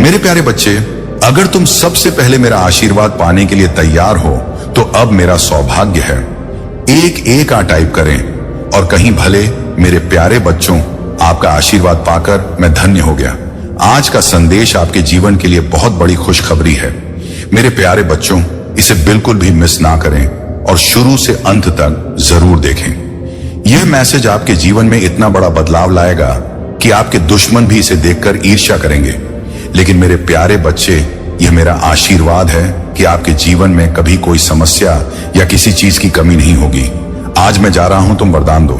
मेरे प्यारे बच्चे, अगर तुम सबसे पहले मेरा आशीर्वाद पाने के लिए तैयार हो तो अब मेरा सौभाग्य है। एक एक टाइप करें और कहीं भले मेरे प्यारे बच्चों, आपका आशीर्वाद पाकर मैं धन्य हो गया। आज का संदेश आपके जीवन के लिए बहुत बड़ी खुशखबरी है। मेरे प्यारे बच्चों, इसे बिल्कुल भी मिस ना करें और शुरू से अंत तक जरूर देखें। यह मैसेज आपके जीवन में इतना बड़ा बदलाव लाएगा कि आपके दुश्मन भी इसे देखकर ईर्ष्या करेंगे। लेकिन मेरे प्यारे बच्चे, यह मेरा आशीर्वाद है कि आपके जीवन में कभी कोई समस्या या किसी चीज की कमी नहीं होगी। आज मैं जा रहा हूं, तुम वरदान दो।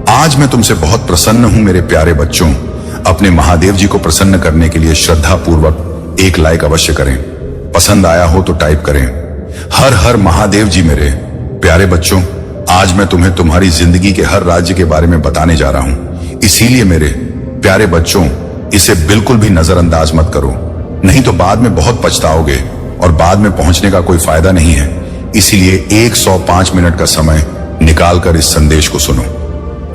आज मैं तुमसे बहुत प्रसन्न हूं मेरे प्यारे बच्चों। अपने महादेव जी को प्रसन्न करने के लिए श्रद्धा पूर्वक एक लाइक अवश्य करें। पसंद आया हो तो टाइप करें हर हर महादेव जी। मेरे प्यारे बच्चों, आज मैं तुम्हें तुम्हारी जिंदगी के हर राज्य के बारे में बताने जा रहा हूं। इसीलिए मेरे प्यारे बच्चों, इसे बिल्कुल भी नजरअंदाज मत करो, नहीं तो बाद में बहुत पछताओगे और बाद में पहुंचने का कोई फायदा नहीं है। इसीलिए 105 मिनट का समय निकालकर इस संदेश को सुनो।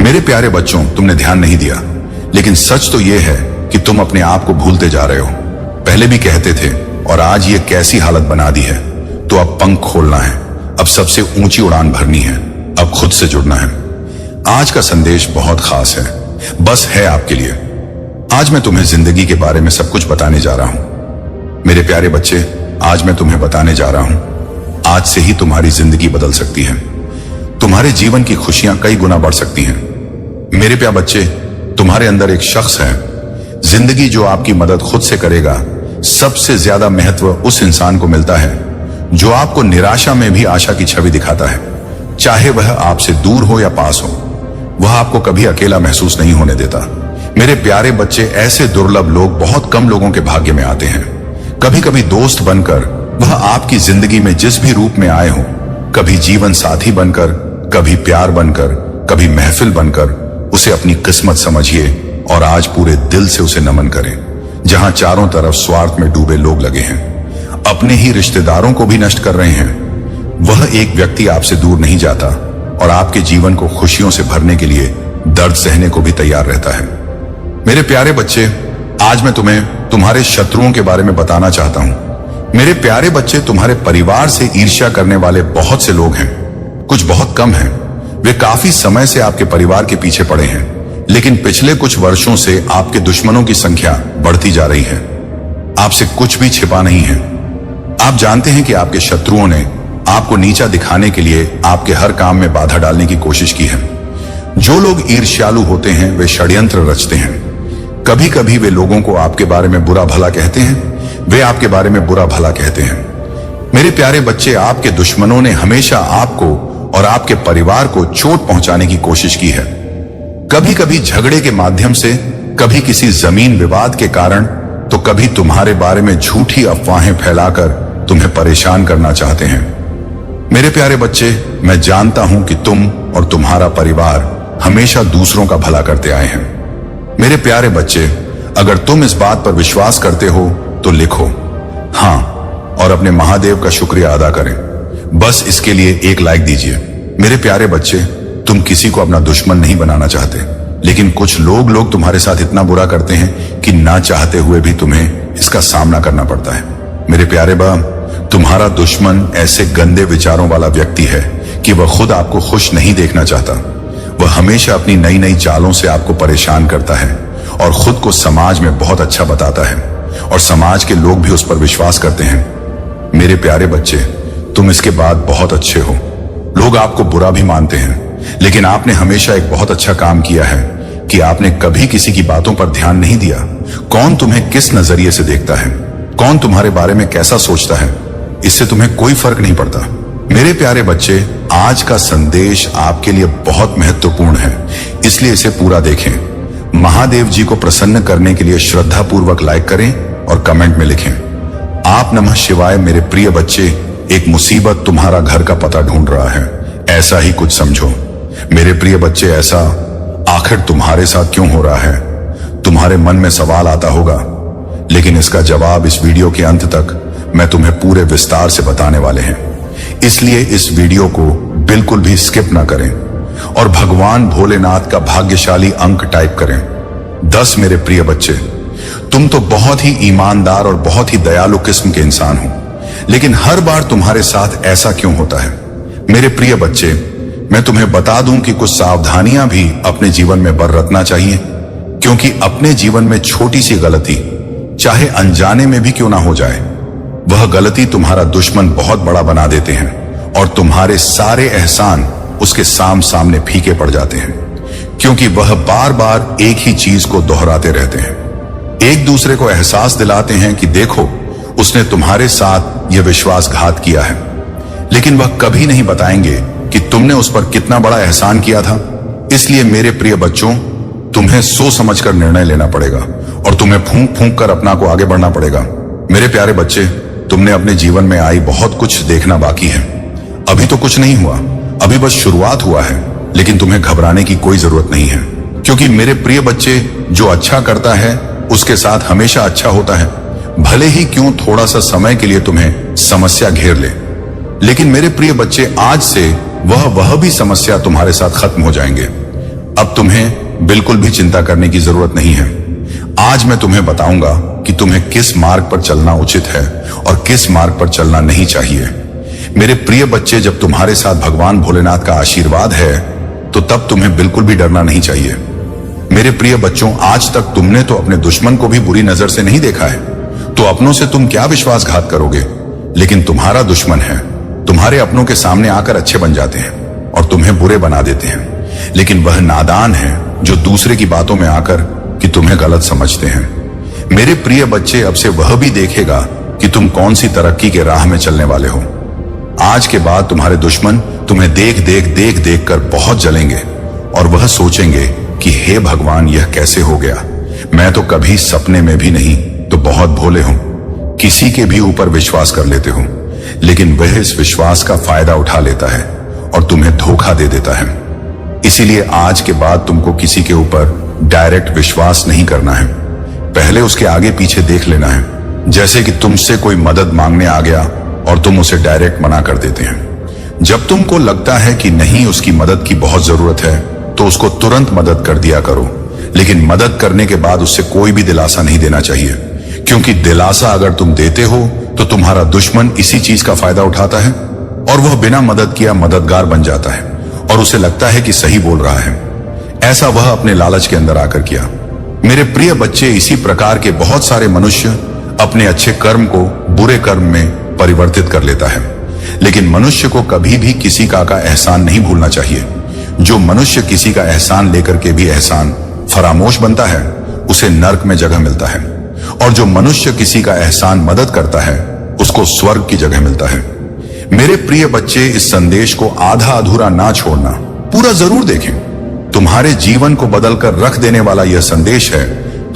मेरे प्यारे बच्चों, तुमने ध्यान नहीं दिया, लेकिन सच तो यह है कि तुम अपने आप को भूलते जा रहे हो। पहले भी कहते थे और आज ये कैसी हालत बना दी है। तो अब पंख खोलना है, अब सबसे ऊंची उड़ान भरनी है, अब खुद से जुड़ना है। आज का संदेश बहुत खास है, बस है आपके लिए। आज मैं तुम्हें जिंदगी के बारे में सब कुछ बताने जा रहा हूं। मेरे प्यारे बच्चे, आज मैं तुम्हें बताने जा रहा हूं, आज से ही तुम्हारी जिंदगी बदल सकती है। तुम्हारे जीवन की खुशियां कई गुना बढ़ सकती हैं। मेरे प्यारे बच्चे, तुम्हारे अंदर एक शख्स है। जिंदगी जो आपकी मदद खुद से करेगा। सबसे ज्यादा महत्व उस इंसान को मिलता है जो आपको निराशा में भी आशा की छवि दिखाता है। चाहे वह आपसे दूर हो या पास हो, वह आपको कभी अकेला महसूस नहीं होने देता। मेरे प्यारे बच्चे, ऐसे दुर्लभ लोग बहुत कम लोगों के भाग्य में आते हैं। कभी कभी दोस्त बनकर वह आपकी जिंदगी में जिस भी रूप में आए हो, कभी जीवन साथी बनकर, कभी प्यार बनकर, कभी महफिल बनकर, उसे अपनी किस्मत समझिए और आज पूरे दिल से उसे नमन करें। जहां चारों तरफ स्वार्थ में डूबे लोग लगे हैं, अपने ही रिश्तेदारों को भी नष्ट कर रहे हैं, वह एक व्यक्ति आपसे दूर नहीं जाता और आपके जीवन को खुशियों से भरने के लिए दर्द सहने को भी तैयार रहता है। मेरे प्यारे बच्चे, आज मैं तुम्हें तुम्हारे शत्रुओं के बारे में बताना चाहता हूं। मेरे प्यारे बच्चे, तुम्हारे परिवार से ईर्ष्या करने वाले बहुत से लोग हैं, कुछ बहुत कम हैं। वे काफी समय से आपके परिवार के पीछे पड़े हैं, लेकिन पिछले कुछ वर्षों से आपके दुश्मनों की संख्या बढ़ती जा रही है। आपसे कुछ भी छिपा नहीं है। आप जानते हैं कि आपके शत्रुओं ने आपको नीचा दिखाने के लिए आपके हर काम में बाधा डालने की कोशिश की है। जो लोग ईर्ष्यालु होते हैं, वे षड्यंत्र रचते हैं। कभी कभी वे लोगों को आपके बारे में बुरा भला कहते हैं, वे आपके बारे में बुरा भला कहते हैं। मेरे प्यारे बच्चे, आपके दुश्मनों ने हमेशा आपको और आपके परिवार को चोट पहुंचाने की कोशिश की है। कभी कभी झगड़े के माध्यम से, कभी किसी जमीन विवाद के कारण, तो कभी तुम्हारे बारे में झूठी अफवाहें फैलाकर तुम्हें परेशान करना चाहते हैं। मेरे प्यारे बच्चे, मैं जानता हूं कि तुम और तुम्हारा परिवार हमेशा दूसरों का भला करते आए हैं। मेरे प्यारे बच्चे, अगर तुम इस बात पर विश्वास करते हो तो लिखो हां और अपने महादेव का शुक्रिया अदा करें। बस इसके लिए एक लाइक दीजिए। मेरे प्यारे बच्चे, तुम किसी को अपना दुश्मन नहीं बनाना चाहते, लेकिन कुछ लोग तुम्हारे साथ इतना बुरा करते हैं कि ना चाहते हुए भी तुम्हें इसका सामना करना पड़ता है। मेरे प्यारे तुम्हारा दुश्मन ऐसे गंदे विचारों वाला व्यक्ति है कि वह खुद आपको खुश नहीं देखना चाहता। वह हमेशा अपनी नई नई चालों से आपको परेशान करता है और खुद को समाज में बहुत अच्छा बताता है, और समाज के लोग भी उस पर विश्वास करते हैं। मेरे प्यारे बच्चे, तुम इसके बाद बहुत अच्छे हो। लोग आपको बुरा भी मानते हैं, लेकिन आपने हमेशा एक बहुत अच्छा काम किया है कि आपने कभी किसी की बातों पर ध्यान नहीं दिया। कौन तुम्हें किस नजरिए से देखता है, कौन तुम्हारे बारे में कैसा सोचता है, इससे तुम्हें कोई फर्क नहीं पड़ता। मेरे प्यारे बच्चे, आज का संदेश आपके लिए बहुत महत्वपूर्ण है, इसलिए इसे पूरा देखें। महादेव जी को प्रसन्न करने के लिए श्रद्धा पूर्वक लाइक करें और कमेंट में लिखें आप नमः शिवाय। मेरे प्रिय बच्चे, एक मुसीबत तुम्हारा घर का पता ढूंढ रहा है, ऐसा ही कुछ समझो। मेरे प्रिय बच्चे, ऐसा आखिर तुम्हारे साथ क्यों हो रहा है? तुम्हारे मन में सवाल आता होगा, लेकिन इसका जवाब इस वीडियो के अंत तक मैं तुम्हें पूरे विस्तार से बताने वाले हैं। इसलिए इस वीडियो को बिल्कुल भी स्किप ना करें और भगवान भोलेनाथ का भाग्यशाली अंक टाइप करें 10। मेरे प्रिय बच्चे, तुम तो बहुत ही ईमानदार और बहुत ही दयालु किस्म के इंसान हो, लेकिन हर बार तुम्हारे साथ ऐसा क्यों होता है? मेरे प्रिय बच्चे, मैं तुम्हें बता दूं कि कुछ सावधानियां भी अपने जीवन में बरतना चाहिए, क्योंकि अपने जीवन में छोटी सी गलती, चाहे अनजाने में भी क्यों ना हो जाए, वह गलती तुम्हारा दुश्मन बहुत बड़ा बना देते हैं और तुम्हारे सारे एहसान उसके सामने फीके पड़ जाते हैं, क्योंकि वह बार बार एक ही चीज को दोहराते रहते हैं। एक दूसरे को एहसास दिलाते हैं कि देखो, उसने तुम्हारे साथ यह विश्वासघात किया है, लेकिन वह कभी नहीं बताएंगे कि तुमने उस पर कितना बड़ा एहसान किया था। इसलिए मेरे प्रिय बच्चों, तुम्हें सोच समझकर निर्णय लेना पड़ेगा और तुम्हें फूंक फूंक कर अपना को आगे बढ़ना पड़ेगा। मेरे प्यारे बच्चे, तुमने अपने जीवन में आई बहुत कुछ देखना बाकी है। अभी तो कुछ नहीं हुआ, अभी बस शुरुआत हुआ है, लेकिन तुम्हें घबराने की कोई जरूरत नहीं है, क्योंकि मेरे प्रिय बच्चे, जो अच्छा करता है उसके साथ हमेशा अच्छा होता है, भले ही क्यों थोड़ा सा समय के लिए तुम्हें समस्या घेर ले। लेकिन मेरे प्रिय बच्चे, आज से वह भी समस्या तुम्हारे साथ खत्म हो जाएंगे। अब तुम्हें बिल्कुल भी चिंता करने की जरूरत नहीं है। आज मैं तुम्हें बताऊंगा कि तुम्हें किस मार्ग पर चलना उचित है और किस मार्ग पर चलना नहीं चाहिए। मेरे प्रिय बच्चे, जब तुम्हारे साथ भगवान भोलेनाथ का आशीर्वाद है, तो तब तुम्हें बिल्कुल भी डरना नहीं चाहिए। मेरे प्रिय बच्चों, आज तक तुमने तो अपने दुश्मन को भी बुरी नजर से नहीं देखा है, तो अपनों से तुम क्या विश्वासघात करोगे? लेकिन तुम्हारा दुश्मन है, तुम्हारे अपनों के सामने आकर अच्छे बन जाते हैं और तुम्हें बुरे बना देते हैं। लेकिन वह नादान है जो दूसरे की बातों में आकर कि तुम्हें गलत समझते हैं। मेरे प्रिय बच्चे, अब से वह भी देखेगा कि तुम कौन सी तरक्की के राह में चलने वाले हो। आज के बाद तुम्हारे दुश्मन तुम्हें देख देख कर बहुत जलेंगे और वह सोचेंगे कि हे भगवान, यह कैसे हो गया? मैं तो कभी सपने में भी नहीं तो बहुत भोले हूं, किसी के भी ऊपर विश्वास कर लेते हो, लेकिन वह इस विश्वास का फायदा उठा लेता है और तुम्हें धोखा दे देता है। इसीलिए आज के बाद तुमको किसी के ऊपर डायरेक्ट विश्वास नहीं करना है, पहले उसके आगे पीछे देख लेना है। जैसे कि तुमसे कोई मदद मांगने आ गया और तुम उसे डायरेक्ट मना कर देते हैं। जब तुमको लगता है कि नहीं, उसकी मदद की बहुत जरूरत है, तो उसको तुरंत मदद कर दिया करो, लेकिन मदद करने के बाद उससे कोई भी दिलासा नहीं देना चाहिए, क्योंकि दिलासा अगर तुम देते हो तो तुम्हारा दुश्मन इसी चीज का फायदा उठाता है और वह बिना मदद किया मददगार बन जाता है और उसे लगता है कि सही बोल रहा है। ऐसा वह अपने लालच के अंदर आकर किया। मेरे प्रिय बच्चे, इसी प्रकार के बहुत सारे मनुष्य अपने अच्छे कर्म को बुरे कर्म में परिवर्तित कर लेता है, लेकिन मनुष्य को कभी भी किसी का एहसान नहीं भूलना चाहिए। जो मनुष्य किसी का एहसान लेकर के भी एहसान फरामोश बनता है, उसे नर्क में जगह मिलता है, और जो मनुष्य किसी का एहसान मदद करता है, उसको स्वर्ग की जगह मिलता है। मेरे प्रिय बच्चे, इस संदेश को आधा अधूरा ना छोड़ना, पूरा जरूर देखें। तुम्हारे जीवन को बदलकर रख देने वाला यह संदेश है।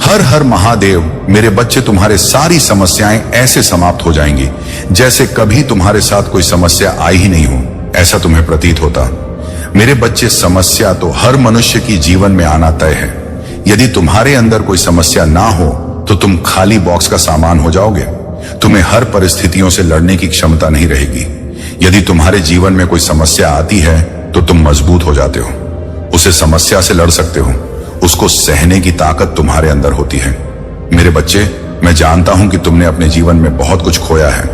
हर हर महादेव। मेरे बच्चे, तुम्हारे सारी समस्याएं ऐसे समाप्त हो जाएंगी जैसे कभी तुम्हारे साथ कोई समस्या आई ही नहीं हो, ऐसा तुम्हें प्रतीत होता। मेरे बच्चे, समस्या तो हर मनुष्य की जीवन में आना तय है। यदि तुम्हारे अंदर कोई समस्या ना हो तो तुम खाली बॉक्स का सामान हो जाओगे। तुम्हें हर परिस्थितियों से लड़ने की क्षमता नहीं रहेगी। यदि तुम्हारे जीवन में कोई समस्या आती है तो तुम मजबूत हो जाते हो, उसे समस्या से लड़ सकते हो, उसको सहने की ताकत तुम्हारे अंदर होती है। मेरे बच्चे, मैं जानता हूं कि तुमने अपने जीवन में बहुत कुछ खोया है,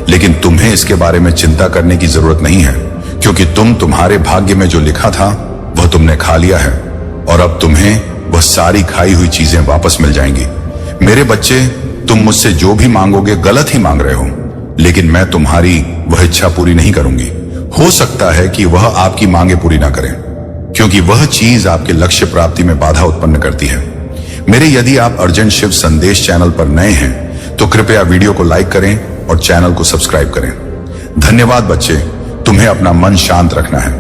लेकिन तुम्हें इसके बारे में चिंता करने की जरूरत नहीं है, क्योंकि तुम्हारे भाग्य में जो लिखा था वह तुमने खा लिया है और अब तुम्हें वह सारी खाई हुई चीजें वापस मिल जाएंगी। मेरे बच्चे, तुम मुझसे जो भी मांगोगे गलत ही मांग रहे हो, लेकिन मैं तुम्हारी वह इच्छा पूरी नहीं करूंगी। हो सकता है कि वह आपकी मांगे पूरी ना करें, क्योंकि वह चीज आपके लक्ष्य प्राप्ति में बाधा उत्पन्न करती है। मेरे यदि आप अर्जेंट शिव संदेश चैनल पर नए हैं तो कृपया वीडियो को लाइक करें और चैनल को सब्सक्राइब करें। धन्यवाद बच्चे। तुम्हें अपना मन शांत रखना है,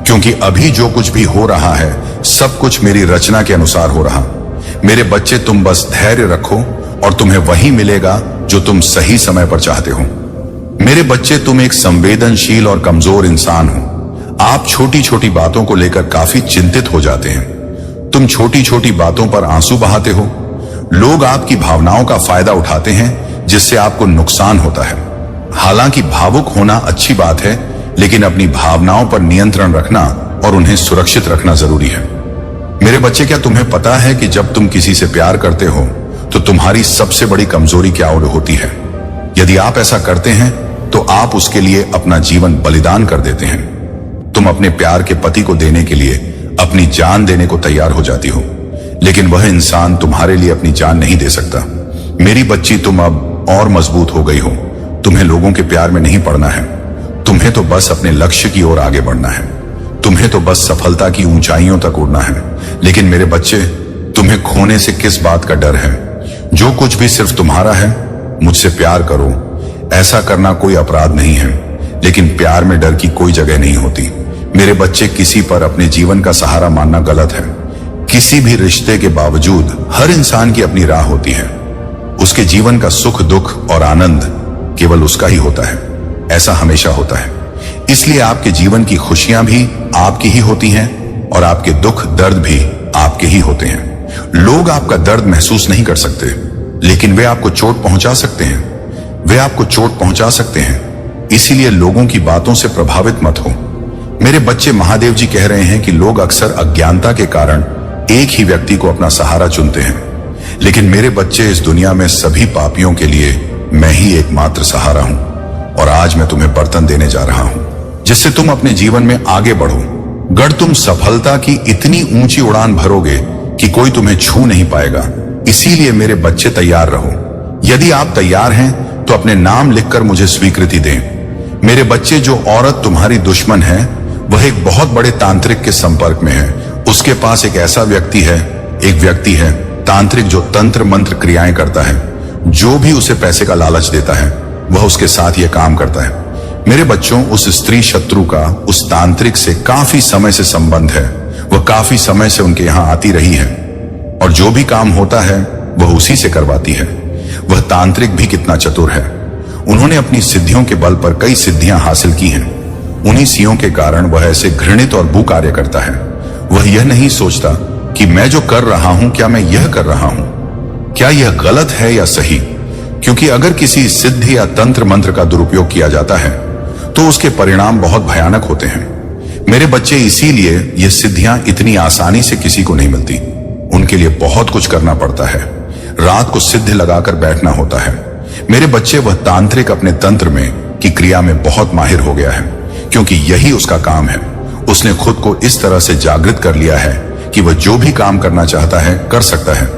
क्योंकि अभी जो कुछ भी हो रहा है सब कुछ मेरी रचना के अनुसार हो रहा। मेरे बच्चे, तुम बस धैर्य रखो और तुम्हें वही मिलेगा जो तुम सही समय पर चाहते हो। मेरे बच्चे, तुम एक संवेदनशील और कमजोर इंसान हो। आप छोटी छोटी बातों को लेकर काफी चिंतित हो जाते हैं। तुम छोटी छोटी बातों पर आंसू बहाते हो। लोग आपकी भावनाओं का फायदा उठाते हैं, जिससे आपको नुकसान होता है। हालांकि भावुक होना अच्छी बात है, लेकिन अपनी भावनाओं पर नियंत्रण रखना और उन्हें सुरक्षित रखना जरूरी है। मेरे बच्चे, क्या तुम्हें पता है कि जब तुम किसी से प्यार करते हो तो तुम्हारी सबसे बड़ी कमजोरी क्या होती है? यदि आप ऐसा करते हैं तो आप उसके लिए अपना जीवन बलिदान कर देते हैं। तुम अपने प्यार के पति को देने के लिए अपनी जान देने को तैयार हो जाती हो, लेकिन वह इंसान तुम्हारे लिए अपनी जान नहीं दे सकता। मेरी बच्ची, तुम अब और मजबूत हो गई हो। तुम्हें लोगों के प्यार में नहीं पड़ना है। तुम्हें तो बस अपने लक्ष्य की ओर आगे बढ़ना है। तुम्हें तो बस सफलता की ऊंचाइयों तक उड़ना है। लेकिन मेरे बच्चे, तुम्हें खोने से किस बात का डर है? जो कुछ भी सिर्फ तुम्हारा है, मुझसे प्यार करो। ऐसा करना कोई अपराध नहीं है, लेकिन प्यार में डर की कोई जगह नहीं होती। मेरे बच्चे, किसी पर अपने जीवन का सहारा मानना गलत है। किसी भी रिश्ते के बावजूद हर इंसान की अपनी राह होती है। उसके जीवन का सुख, दुख और आनंद केवल उसका ही होता है। ऐसा हमेशा होता है। इसलिए आपके जीवन की खुशियां भी आपकी ही होती हैं और आपके दुख, दर्द भी आपके ही होते हैं। लोग आपका दर्द महसूस नहीं कर सकते, लेकिन वे आपको चोट पहुंचा सकते हैं। वे आपको चोट पहुंचा सकते हैं। इसीलिए लोगों की बातों से प्रभावित मत हो। मेरे बच्चे, महादेव जी कह रहे हैं कि लोग अक्सर अज्ञानता के कारण एक ही व्यक्ति को अपना सहारा चुनते हैं, लेकिन मेरे बच्चे, इस दुनिया में सभी पापियों के लिए मैं ही एकमात्र सहारा हूं। और आज मैं तुम्हें बर्तन देने जा रहा हूं, जिससे तुम अपने जीवन में आगे बढ़ो। गढ़ तुम सफलता की इतनी ऊंची उड़ान भरोगे कि कोई तुम्हें छू नहीं पाएगा। इसीलिए मेरे बच्चे, तैयार रहो। यदि आप तैयार हैं तो अपने नाम लिखकर मुझे स्वीकृति दें। मेरे बच्चे, जो औरत तुम्हारी दुश्मन है, वह एक बहुत बड़े तांत्रिक के संपर्क में है। उसके पास एक ऐसा व्यक्ति है तांत्रिक, जो तंत्र मंत्र क्रियाएं करता है। जो भी उसे पैसे का लालच देता है, वह उसके साथ यह काम करता है। मेरे बच्चों, उस स्त्री शत्रु का उस तांत्रिक से काफी समय से संबंध है। वह काफी समय से उनके यहां आती रही है और जो भी काम होता है वह उसी से करवाती है। वह तांत्रिक भी कितना चतुर है। उन्होंने अपनी सिद्धियों के बल पर कई सिद्धियां हासिल की हैं। उन्हीं सियों के कारण वह ऐसे घृणित और भू कार्य करता है। वह यह नहीं सोचता कि मैं जो कर रहा हूं, क्या मैं यह कर रहा हूं, क्या यह गलत है या सही? क्योंकि अगर किसी सिद्धि या तंत्र मंत्र का दुरुपयोग किया जाता है तो उसके परिणाम बहुत भयानक होते हैं। मेरे बच्चे, इसीलिए ये सिद्धियां इतनी आसानी से किसी को नहीं मिलती। उनके लिए बहुत कुछ करना पड़ता है। रात को सिद्ध लगाकर बैठना होता है। मेरे बच्चे, वह तांत्रिक अपने तंत्र में की क्रिया में बहुत माहिर हो गया है, क्योंकि यही उसका काम है। उसने खुद को इस तरह से जागृत कर लिया है कि वह जो भी काम करना चाहता है, कर सकता है।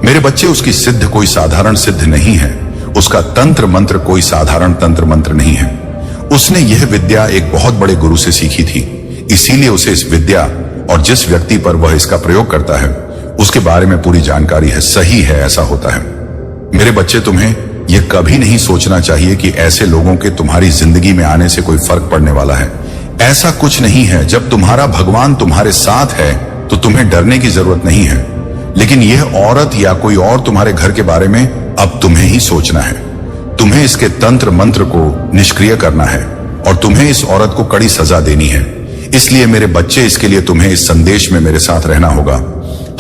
मेरे बच्चे, उसकी सिद्ध कोई साधारण सिद्ध नहीं है। उसका तंत्र मंत्र कोई साधारण तंत्र मंत्र नहीं है। उसने यह विद्या एक बहुत बड़े गुरु से सीखी थी। इसीलिए उसे इस विद्या और जिस व्यक्ति पर वह इसका प्रयोग करता है, उसके बारे में पूरी जानकारी है। सही है, ऐसा होता है। मेरे बच्चे, तुम्हें यह कभी नहीं सोचना चाहिए कि ऐसे लोगों के तुम्हारी जिंदगी में आने से कोई फर्क पड़ने वाला है। ऐसा कुछ नहीं है। जब तुम्हारा भगवान तुम्हारे साथ है तो तुम्हें डरने की जरूरत नहीं है। लेकिन यह औरत या कोई और तुम्हारे घर के बारे में अब तुम्हें ही सोचना है। तुम्हें इसके तंत्र मंत्र को निष्क्रिय करना है और तुम्हें इस औरत को कड़ी सजा देनी है। इसलिए मेरे बच्चे, इसके लिए तुम्हें इस संदेश में मेरे साथ रहना होगा।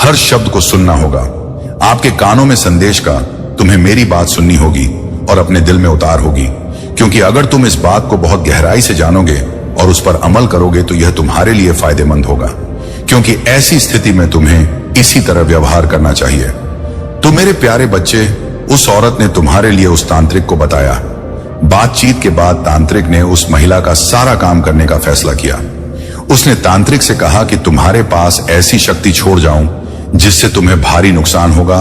हर शब्द को सुनना होगा। आपके कानों में संदेश का तुम्हें मेरी बात सुननी होगी और अपने दिल में उतार होगी। क्योंकि अगर तुम इस बात को बहुत गहराई से जानोगे और उस पर अमल करोगे तो यह तुम्हारे लिए फायदेमंद होगा। क्योंकि ऐसी स्थिति में तुम्हें इसी तरह व्यवहार करना चाहिए। तो मेरे प्यारे बच्चे, उस औरत ने तुम्हारे लिए उस तांत्रिक को बताया। बातचीत के बाद तांत्रिक ने उस महिला का सारा काम करने का फैसला किया। उसने तांत्रिक से कहा कि तुम्हारे पास ऐसी शक्ति छोड़ जाऊं जिससे तुम्हें भारी नुकसान होगा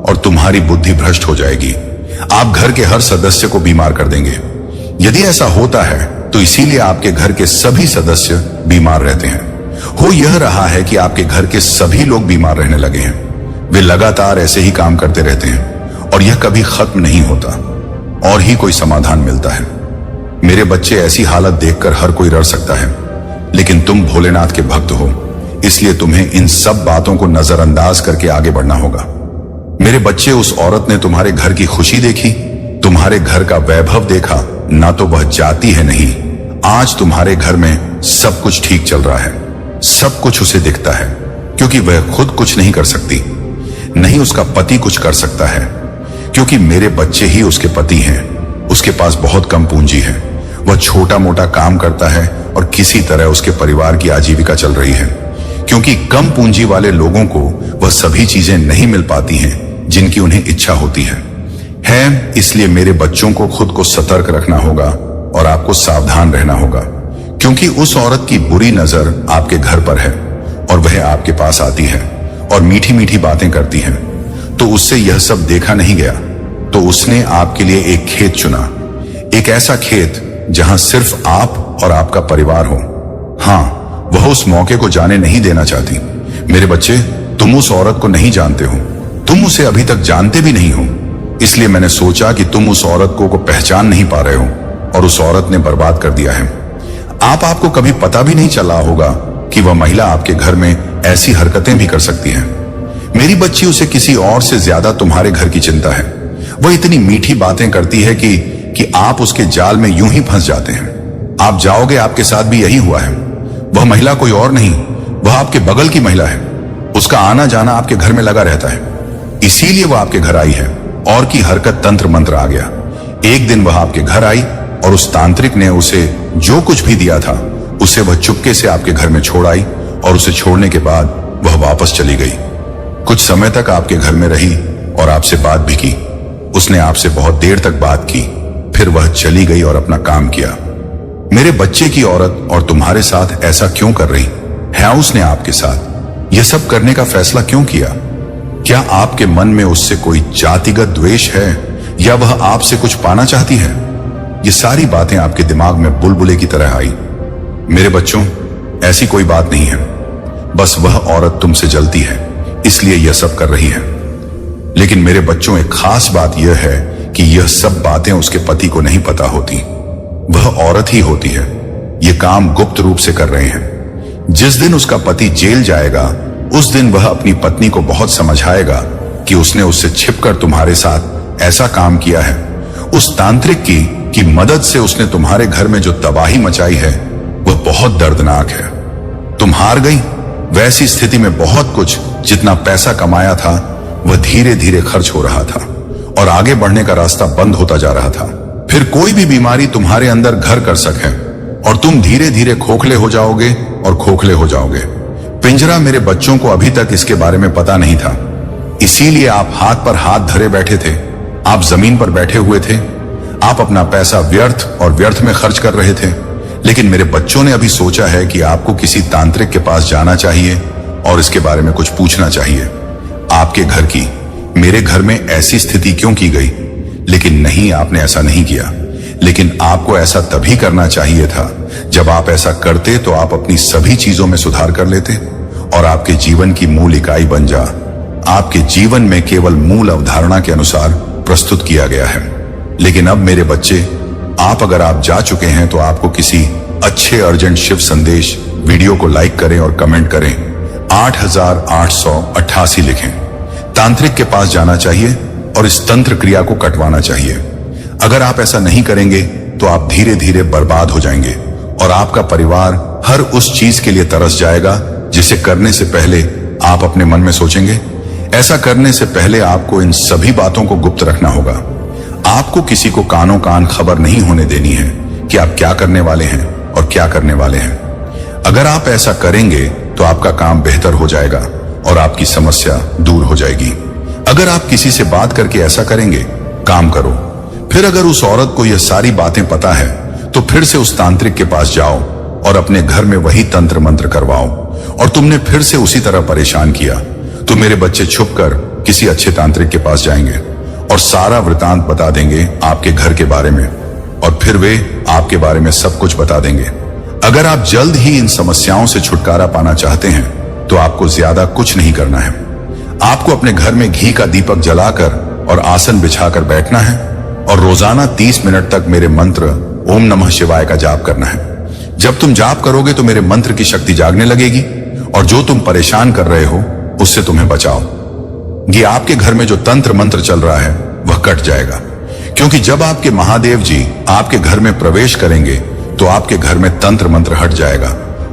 और तुम्हारी बुद्धि भ्रष्ट हो जाएगी। आप घर के हर सदस्य को बीमार कर देंगे। यदि ऐसा होता है तो इसीलिए आपके घर के सभी सदस्य बीमार रहते हैं। हो यह रहा है कि आपके घर के सभी लोग बीमार रहने लगे हैं। वे लगातार ऐसे ही काम करते रहते हैं और यह कभी खत्म नहीं होता और ही कोई समाधान मिलता है। मेरे बच्चे, ऐसी हालत देखकर हर कोई डर सकता है, लेकिन तुम भोलेनाथ के भक्त हो, इसलिए तुम्हें इन सब बातों को नजरअंदाज करके आगे बढ़ना होगा। मेरे बच्चे, उस औरत ने तुम्हारे घर की खुशी देखी, तुम्हारे घर का वैभव देखा। ना तो वह जाती है, नहीं, आज तुम्हारे घर में सब कुछ ठीक चल रहा है। सब कुछ उसे दिखता है, क्योंकि वह खुद कुछ नहीं कर सकती, नहीं उसका पति कुछ कर सकता है, क्योंकि मेरे बच्चे ही उसके पति हैं। उसके पास बहुत कम पूंजी है। वह छोटा मोटा काम करता है और किसी तरह उसके परिवार की आजीविका चल रही है। क्योंकि कम पूंजी वाले लोगों को वह सभी चीजें नहीं मिल पाती हैं, जिनकी उन्हें इच्छा होती है। इसलिए मेरे बच्चों को खुद को सतर्क रखना होगा और आपको सावधान रहना होगा, क्योंकि उस औरत की बुरी नजर आपके घर पर है और वह आपके पास आती है और मीठी मीठी बातें करती है। तो उससे यह सब देखा नहीं गया, तो उसने आपके लिए एक खेत चुना, एक ऐसा खेत जहां सिर्फ आप और आपका परिवार हो। वह उस मौके को जाने नहीं देना चाहती। मेरे बच्चे, तुम उस औरत को नहीं जानते हो, तुम उसे अभी तक जानते भी नहीं हो। इसलिए मैंने सोचा कि तुम उस औरत को पहचान नहीं पा रहे हो और उस औरत ने बर्बाद कर दिया है। आपको कभी पता भी नहीं चला होगा कि वह महिला आपके घर में ऐसी हरकतें भी कर सकती है। मेरी बच्ची, उसे किसी और से ज्यादा तुम्हारे घर की चिंता है। वह इतनी मीठी बातें करती है कि आप उसके जाल में यूं ही फंस जाते हैं। आप जाओगे, आपके साथ भी यही हुआ है। वह महिला कोई और नहीं, वह आपके बगल की महिला है। उसका आना जाना आपके घर में लगा रहता है, इसीलिए वह आपके घर आई है। और की हरकत तंत्र मंत्र आ गया। एक दिन वह आपके घर आई और उस तांत्रिक ने उसे जो कुछ भी दिया था उसे वह चुपके से आपके घर में छोड़ आई, और उसे छोड़ने के बाद वह वापस चली गई। कुछ समय तक आपके घर में रही और आपसे बात भी की। उसने आपसे बहुत देर तक बात की, फिर वह चली गई और अपना काम किया। मेरे बच्चे की औरत और तुम्हारे साथ ऐसा क्यों कर रही है? उसने आपके साथ यह सब करने का फैसला क्यों किया? क्या आपके मन में उससे कोई जातिगत द्वेष है, या वह आपसे कुछ पाना चाहती है? ये सारी बातें आपके दिमाग में बुलबुले की तरह आई। मेरे बच्चों, ऐसी कोई बात नहीं है, बस वह औरत तुमसे जलती है, इसलिए यह सब कर रही है। लेकिन मेरे बच्चों, एक खास बात यह है कि यह सब बातें उसके पति को नहीं पता होती। वह औरत ही होती है। यह काम गुप्त रूप से कर रहे हैं। जिस दिन उसका पति जेल जाएगा, उस दिन वह अपनी पत्नी को बहुत समझाएगा कि उसने उससे छिपकर तुम्हारे साथ ऐसा काम किया है। उस तांत्रिक की मदद से उसने तुम्हारे घर में जो तबाही मचाई है वह बहुत दर्दनाक है। तुम हार गई। वैसी स्थिति में बहुत कुछ जितना पैसा कमाया था वह धीरे धीरे खर्च हो रहा था और आगे बढ़ने का रास्ता बंद होता जा रहा था। फिर कोई भी बीमारी तुम्हारे अंदर घर कर सके और तुम धीरे धीरे खोखले हो जाओगे और खोखले हो जाओगे। पिंजरा मेरे बच्चों को अभी तक इसके बारे में पता नहीं था, इसीलिए आप हाथ पर हाथ धरे बैठे थे। आप जमीन पर बैठे हुए थे। आप अपना पैसा व्यर्थ और व्यर्थ में खर्च कर रहे थे। लेकिन मेरे बच्चों ने अभी सोचा है कि आपको किसी तांत्रिक के पास जाना चाहिए और इसके बारे में कुछ पूछना चाहिए। आपके घर की मेरे घर में ऐसी स्थिति क्यों की गई? लेकिन नहीं, आपने ऐसा नहीं किया। लेकिन आपको ऐसा तभी करना चाहिए था जब आप ऐसा करते तो आप अपनी सभी चीजों में सुधार कर लेते और आपके जीवन की मूल इकाई बन जा। आपके जीवन में केवल मूल अवधारणा के अनुसार प्रस्तुत किया गया है। लेकिन अब मेरे बच्चे, अगर आप जा चुके हैं तो आपको किसी अच्छे अर्जेंट शिव संदेश वीडियो को लाइक करें और कमेंट करें। 8888 लिखें। तांत्रिक के पास जाना चाहिए और इस तंत्र क्रिया को कटवाना चाहिए। अगर आप ऐसा नहीं करेंगे तो आप धीरे धीरे बर्बाद हो जाएंगे और आपका परिवार हर उस चीज के लिए तरस जाएगा जिसे करने से पहले आप अपने मन में सोचेंगे। ऐसा करने से पहले आपको इन सभी बातों को गुप्त रखना होगा। आपको किसी को कानों कान खबर नहीं होने देनी है कि आप क्या करने वाले हैं और क्या करने वाले हैं। अगर आप ऐसा करेंगे तो आपका काम बेहतर हो जाएगा और आपकी समस्या दूर हो जाएगी। अगर आप किसी से बात करके ऐसा करेंगे, काम करो। फिर अगर उस औरत को यह सारी बातें पता है तो फिर से उस तांत्रिक के पास जाओ और अपने घर में वही तंत्र मंत्र करवाओ। और तुमने फिर से उसी तरह परेशान किया तो मेरे बच्चे छुपकर किसी अच्छे तांत्रिक के पास जाएंगे और सारा वृतांत बता देंगे आपके घर के बारे में, और फिर वे आपके बारे में सब कुछ बता देंगे। अगर आप जल्द ही इन समस्याओं से छुटकारा पाना चाहते हैं तो आपको ज्यादा कुछ नहीं करना है। आपको अपने घर में घी का दीपक जलाकर और आसन बिछाकर बैठना है और रोजाना 30 मिनट तक मेरे मंत्र ओम नमः शिवाय का जाप करना है। जब तुम जाप करोगे तो मेरे मंत्र की शक्ति जागने लगेगी और जो तुम परेशान कर रहे हो उससे तुम्हें बचाओ। ये आपके घर में जो तंत्र मंत्र चल रहा है वह कट जाएगा, क्योंकि जब आपके महादेव जी आपके घर में प्रवेश करेंगे तो आपके घर में तंत्र मंत्र हट जाएगा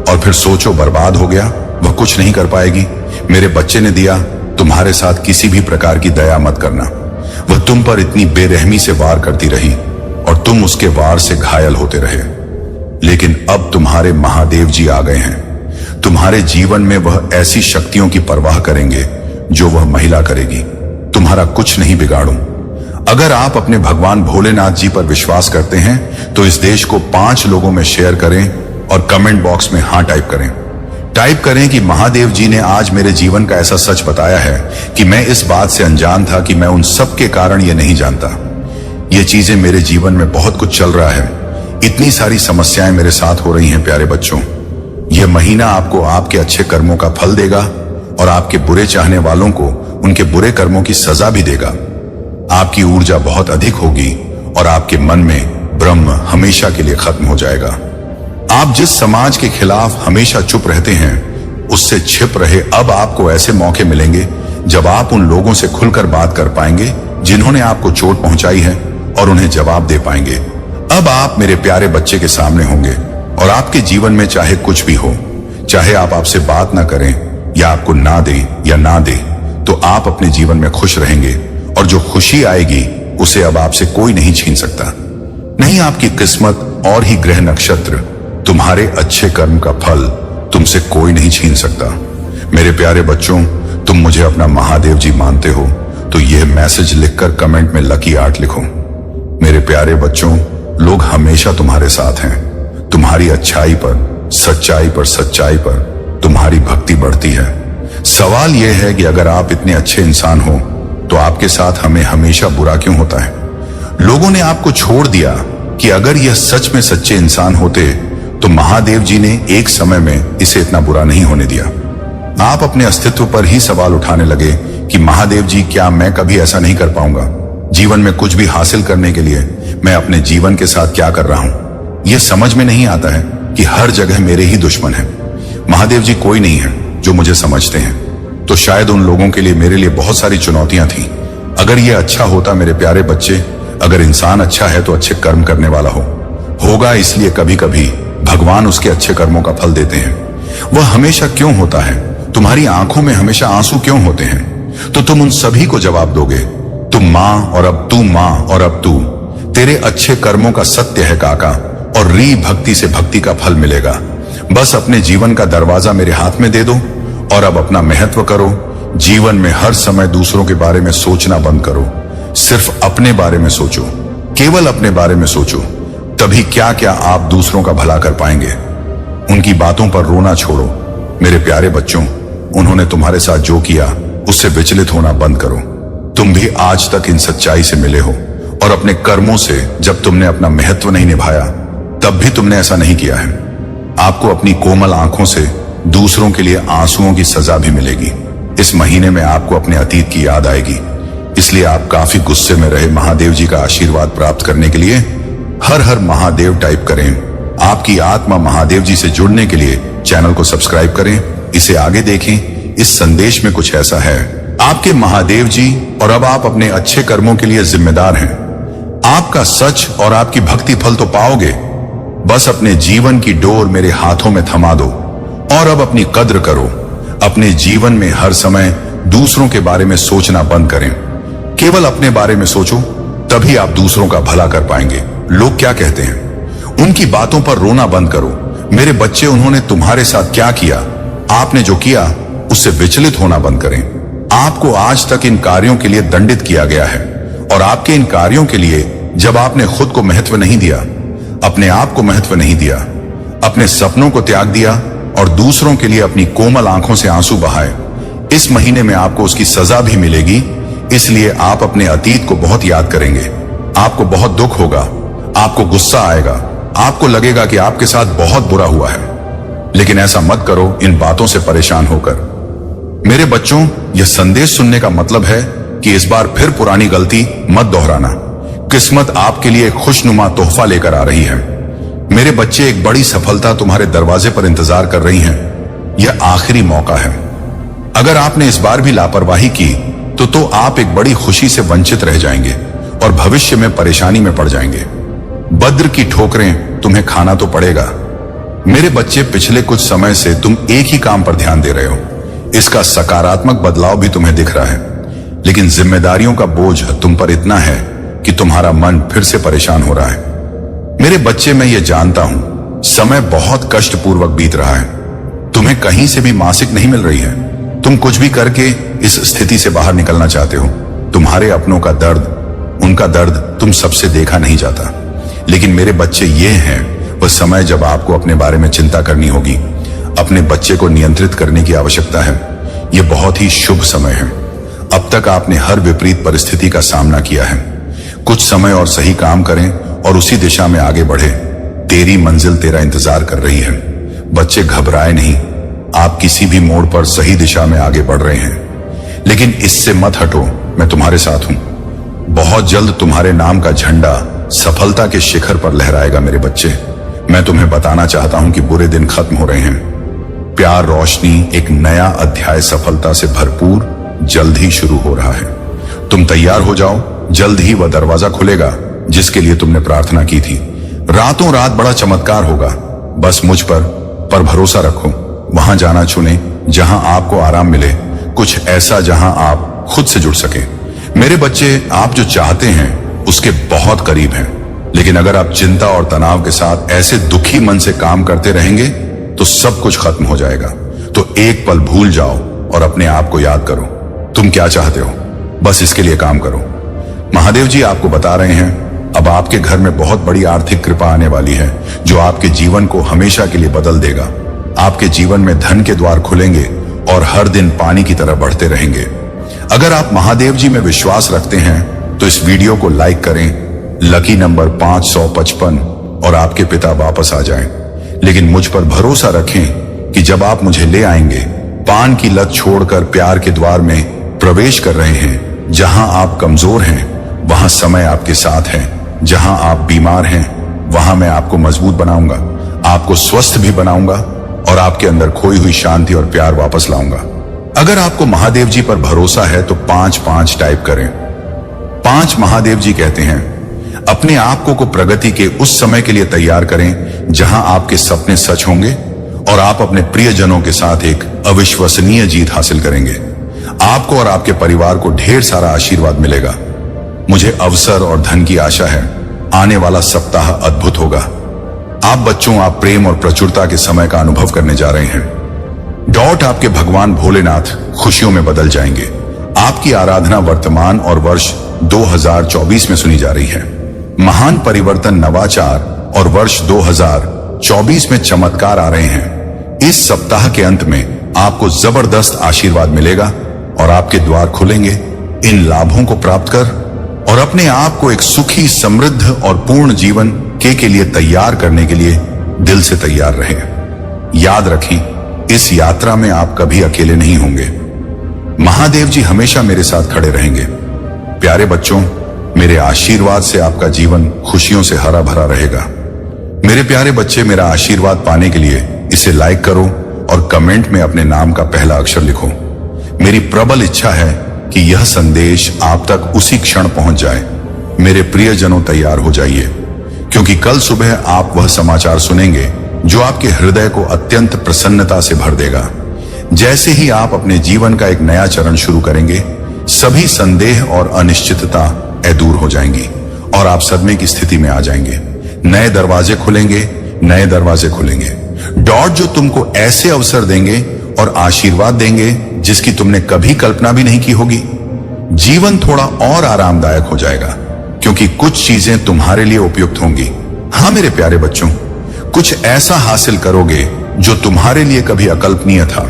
और फिर सोचो बर्बाद हो गया, वह कुछ नहीं कर पाएगी। मेरे बच्चे ने दिया, तुम्हारे साथ किसी भी प्रकार की दया मत करना। वह तुम पर इतनी बेरहमी से वार करती रही और तुम उसके वार से घायल होते रहे। लेकिन अब तुम्हारे महादेव जी आ गए हैं। तुम्हारे जीवन में वह ऐसी शक्तियों की परवाह करेंगे जो वह महिला करेगी। तुम्हारा कुछ नहीं बिगाड़ूं। अगर आप अपने भगवान भोलेनाथ जी पर विश्वास करते हैं तो इस देश को 5 लोगों में शेयर करें और कमेंट बॉक्स में हाँ टाइप करें। टाइप करें कि महादेव जी ने आज मेरे जीवन का ऐसा सच बताया है कि मैं इस बात से अनजान था कि मैं उन सब के कारण ये नहीं जानता। ये चीजें मेरे जीवन में बहुत कुछ चल रहा है, इतनी सारी समस्याएं मेरे साथ हो रही हैं। प्यारे बच्चों, यह महीना आपको आपके अच्छे कर्मों का फल देगा और आपके बुरे चाहने वालों को उनके बुरे कर्मों की सजा भी देगा। आपकी ऊर्जा बहुत अधिक होगी और आपके मन में ब्रह्म हमेशा के लिए खत्म हो जाएगा। आप जिस समाज के खिलाफ हमेशा चुप रहते हैं उससे छिप रहे अब आपको ऐसे मौके मिलेंगे जब आप उन लोगों से खुलकर बात कर पाएंगे जिन्होंने आपको चोट पहुंचाई है और उन्हें जवाब दे पाएंगे। अब आप मेरे प्यारे बच्चे के सामने होंगे और आपके जीवन में चाहे कुछ भी हो, चाहे आप आपसे बात ना करें या आपको ना दें या ना दे, तो आप अपने जीवन में खुश रहेंगे और जो खुशी आएगी उसे अब आपसे कोई नहीं छीन सकता। नहीं, आपकी किस्मत और ही ग्रह नक्षत्र, तुम्हारे अच्छे कर्म का फल तुमसे कोई नहीं छीन सकता। मेरे प्यारे बच्चों, तुम मुझे अपना महादेव जी मानते हो तो यह मैसेज लिखकर कमेंट में लकी 8 लिखो। मेरे प्यारे बच्चों, लोग हमेशा तुम्हारे साथ हैं। तुम्हारी अच्छाई पर, सच्चाई पर तुम्हारी भक्ति बढ़ती है। सवाल यह है कि अगर आप इतने अच्छे इंसान हो तो आपके साथ हमें हमेशा बुरा क्यों होता है? लोगों ने आपको छोड़ दिया कि अगर यह सच में सच्चे इंसान होते तो महादेव जी ने एक समय में इसे इतना बुरा नहीं होने दिया। आप अपने अस्तित्व पर ही सवाल उठाने लगे कि महादेव जी, क्या मैं कभी ऐसा नहीं कर पाऊंगा? जीवन में कुछ भी हासिल करने के लिए मैं अपने जीवन के साथ क्या कर रहा हूं? यह समझ में नहीं आता है कि हर जगह मेरे ही दुश्मन हैं। महादेव जी कोई नहीं है जो मुझे समझते हैं। तो शायद उन लोगों के लिए मेरे लिए बहुत सारी चुनौतियां थी। अगर यह अच्छा होता मेरे प्यारे बच्चे, अगर इंसान अच्छा है तो अच्छे कर्म करने वाला होगा, इसलिए कभी कभी भगवान उसके अच्छे कर्मों का फल देते हैं। वह हमेशा क्यों होता है? तुम्हारी आंखों में हमेशा आंसू क्यों होते हैं? तो तुम उन सभी को जवाब दोगे, तुम मां और अब तू, मां और अब तू। तेरे अच्छे कर्मों का सत्य है काका, और री भक्ति से भक्ति का फल मिलेगा। बस अपने जीवन का दरवाजा मेरे हाथ में दे दो और अब अपना महत्व करो। जीवन में हर समय दूसरों के बारे में सोचना बंद करो, सिर्फ अपने बारे में सोचो, केवल अपने बारे में सोचो। तभी क्या क्या आप दूसरों का भला कर पाएंगे। उनकी बातों पर रोना छोड़ो। मेरे प्यारे बच्चों, उन्होंने तुम्हारे साथ जो किया उससे विचलित होना बंद करो। तुम भी आज तक इन सच्चाई से मिले हो और अपने कर्मों से जब तुमने अपना महत्व नहीं निभाया तब भी तुमने ऐसा नहीं किया है। आपको अपनी कोमल आंखों से दूसरों के लिए आंसुओं की सजा भी मिलेगी। इस महीने में आपको अपने अतीत की याद आएगी, इसलिए आप काफी गुस्से में रहे महादेव जी का आशीर्वाद प्राप्त करने के लिए हर हर महादेव टाइप करें। आपकी आत्मा महादेव जी से जुड़ने के लिए चैनल को सब्सक्राइब करें, इसे आगे देखें। इस संदेश में कुछ ऐसा है, आपके महादेव जी और अब आप अपने अच्छे कर्मों के लिए जिम्मेदार हैं। आपका सच और आपकी भक्ति फल तो पाओगे, बस अपने जीवन की डोर मेरे हाथों में थमा दो और अब अपनी कद्र करो। अपने जीवन में हर समय दूसरों के बारे में सोचना बंद करें, केवल अपने बारे में सोचो, तभी आप दूसरों का भला कर पाएंगे। लोग क्या कहते हैं, उनकी बातों पर रोना बंद करो। मेरे बच्चे, उन्होंने तुम्हारे साथ क्या किया, आपने जो किया उससे विचलित होना बंद करें। आपको आज तक इन कार्यों के लिए दंडित किया गया है और आपके इन कार्यों के लिए जब आपने खुद को महत्व नहीं दिया, अपने आप को महत्व नहीं दिया, अपने सपनों को त्याग दिया और दूसरों के लिए अपनी कोमल आंखों से आंसू बहाए, इस महीने में आपको उसकी सजा भी मिलेगी। इसलिए आप अपने अतीत को बहुत याद करेंगे। आपको बहुत दुख होगा, आपको गुस्सा आएगा, आपको लगेगा कि आपके साथ बहुत बुरा हुआ है, लेकिन ऐसा मत करो इन बातों से परेशान होकर। मेरे बच्चों, यह संदेश सुनने का मतलब है कि इस बार फिर पुरानी गलती मत दोहराना। किस्मत आपके लिए एक खुशनुमा तोहफा लेकर आ रही है। मेरे बच्चे, एक बड़ी सफलता तुम्हारे दरवाजे पर इंतजार कर रही है। यह आखिरी मौका है। अगर आपने इस बार भी लापरवाही की तो आप एक बड़ी खुशी से वंचित रह जाएंगे और भविष्य में परेशानी में पड़ जाएंगे। बद्र की ठोकरें तुम्हें खाना तो पड़ेगा। मेरे बच्चे, पिछले कुछ समय से तुम एक ही काम पर ध्यान दे रहे हो। इसका सकारात्मक बदलाव भी तुम्हें दिख रहा है, लेकिन जिम्मेदारियों का बोझ तुम पर इतना है कि तुम्हारा मन फिर से परेशान हो रहा है। मेरे बच्चे, मैं ये जानता हूं समय बहुत कष्टपूर्वक बीत रहा है। तुम्हें कहीं से भी मासिक नहीं मिल रही है। तुम कुछ भी करके इस स्थिति से बाहर निकलना चाहते हो, तुम्हारे अपनों का दर्द, उनका दर्द तुम सबसे देखा नहीं जाता। लेकिन मेरे बच्चे, ये हैं वह समय जब आपको अपने बारे में चिंता करनी होगी। अपने बच्चे को नियंत्रित करने की आवश्यकता है। यह बहुत ही शुभ समय है। अब तक आपने हर विपरीत परिस्थिति का सामना किया है। कुछ समय और सही काम करें और उसी दिशा में आगे बढ़े। तेरी मंजिल तेरा इंतजार कर रही है। बच्चे, घबराए नहीं। आप किसी भी मोड़ पर सही दिशा में आगे बढ़ रहे हैं। लेकिन इससे मत हटो, मैं तुम्हारे साथ हूं। बहुत जल्द तुम्हारे नाम का झंडा सफलता के शिखर पर लहराएगा। मेरे बच्चे, मैं तुम्हें बताना चाहता हूं कि बुरे दिन खत्म हो रहे हैं। प्यार, रोशनी, एक नया अध्याय सफलता से भरपूर जल्द ही शुरू हो रहा है। तुम तैयार हो जाओ, जल्द ही वह दरवाजा खुलेगा जिसके लिए तुमने प्रार्थना की थी। रातों रात बड़ा चमत्कार होगा। बस मुझ पर भरोसा रखो। वहां जाना चुने जहां आपको आराम मिले, कुछ ऐसा जहां आप खुद से जुड़ सके। मेरे बच्चे, आप जो चाहते हैं उसके बहुत करीब हैं। लेकिन अगर आप चिंता और तनाव के साथ ऐसे दुखी मन से काम करते रहेंगे तो सब कुछ खत्म हो जाएगा। तो एक पल भूल जाओ और अपने आप को याद करो, तुम क्या चाहते हो, बस इसके लिए काम करो। महादेव जी आपको बता रहे हैं, अब आपके घर में बहुत बड़ी आर्थिक कृपा आने वाली है जो आपके जीवन को हमेशा के लिए बदल देगा। आपके जीवन में धन के द्वार खुलेंगे और हर दिन पानी की तरह बढ़ते रहेंगे। अगर आप महादेव जी में विश्वास रखते हैं तो इस वीडियो को लाइक करें। लकी नंबर 555 और आपके पिता वापस आ जाएं। लेकिन मुझ पर भरोसा रखें कि जब आप मुझे ले आएंगे, पान की लत छोड़कर प्यार के द्वार में प्रवेश कर रहे हैं। जहां आप कमजोर हैं वहां समय आपके साथ है। जहां आप बीमार हैं वहां मैं आपको मजबूत बनाऊंगा, आपको स्वस्थ भी बनाऊंगा और आपके अंदर खोई हुई शांति और प्यार वापस लाऊंगा। अगर आपको महादेव जी पर भरोसा है तो 5-5 टाइप करें। 5 महादेव जी कहते हैं, अपने आप को प्रगति के उस समय के लिए तैयार करें जहां आपके सपने सच होंगे और आप अपने प्रियजनों के साथ एक अविश्वसनीय जीत हासिल करेंगे। आपको और आपके परिवार को ढेर सारा आशीर्वाद मिलेगा। मुझे अवसर और धन की आशा है। आने वाला सप्ताह अद्भुत होगा। आप बच्चों, आप प्रेम और प्रचुरता के समय का अनुभव करने जा रहे हैं। डॉट आपके भगवान भोलेनाथ खुशियों में बदल जाएंगे। आपकी आराधना वर्तमान और वर्ष 2024 में सुनी जा रही है। महान परिवर्तन, नवाचार और वर्ष 2024 में चमत्कार आ रहे हैं। इस सप्ताह के अंत में आपको जबरदस्त आशीर्वाद मिलेगा और आपके द्वार खुलेंगे। इन लाभों को प्राप्त कर और अपने आप को एक सुखी, समृद्ध और पूर्ण जीवन के लिए तैयार करने के लिए दिल से तैयार रहें। याद रखें, इस यात्रा में आप कभी अकेले नहीं होंगे। महादेव जी हमेशा मेरे साथ खड़े रहेंगे। प्यारे बच्चों, मेरे आशीर्वाद से आपका जीवन खुशियों से हरा भरा रहेगा। मेरे प्यारे बच्चे, मेरा आशीर्वाद पाने के लिए इसे लाइक करो और कमेंट में अपने नाम का पहला अक्षर लिखो। मेरी प्रबल इच्छा है कि यह संदेश आप तक उसी क्षण पहुंच जाए। मेरे प्रियजनों, तैयार हो जाइए, क्योंकि कल सुबह आप वह समाचार सुनेंगे जो आपके हृदय को अत्यंत प्रसन्नता से भर देगा। जैसे ही आप अपने जीवन का एक नया चरण शुरू करेंगे, सभी संदेह और अनिश्चितता दूर हो जाएंगी और आप सदमे की स्थिति में आ जाएंगे। नए दरवाजे खुलेंगे, नए दरवाजे खुलेंगे। डॉट जो तुमको ऐसे अवसर देंगे और आशीर्वाद देंगे जिसकी तुमने कभी कल्पना भी नहीं की होगी। जीवन थोड़ा और आरामदायक हो जाएगा क्योंकि कुछ चीजें तुम्हारे लिए उपयुक्त होंगी। हाँ मेरे प्यारे बच्चों, कुछ ऐसा हासिल करोगे जो तुम्हारे लिए कभी अकल्पनीय था।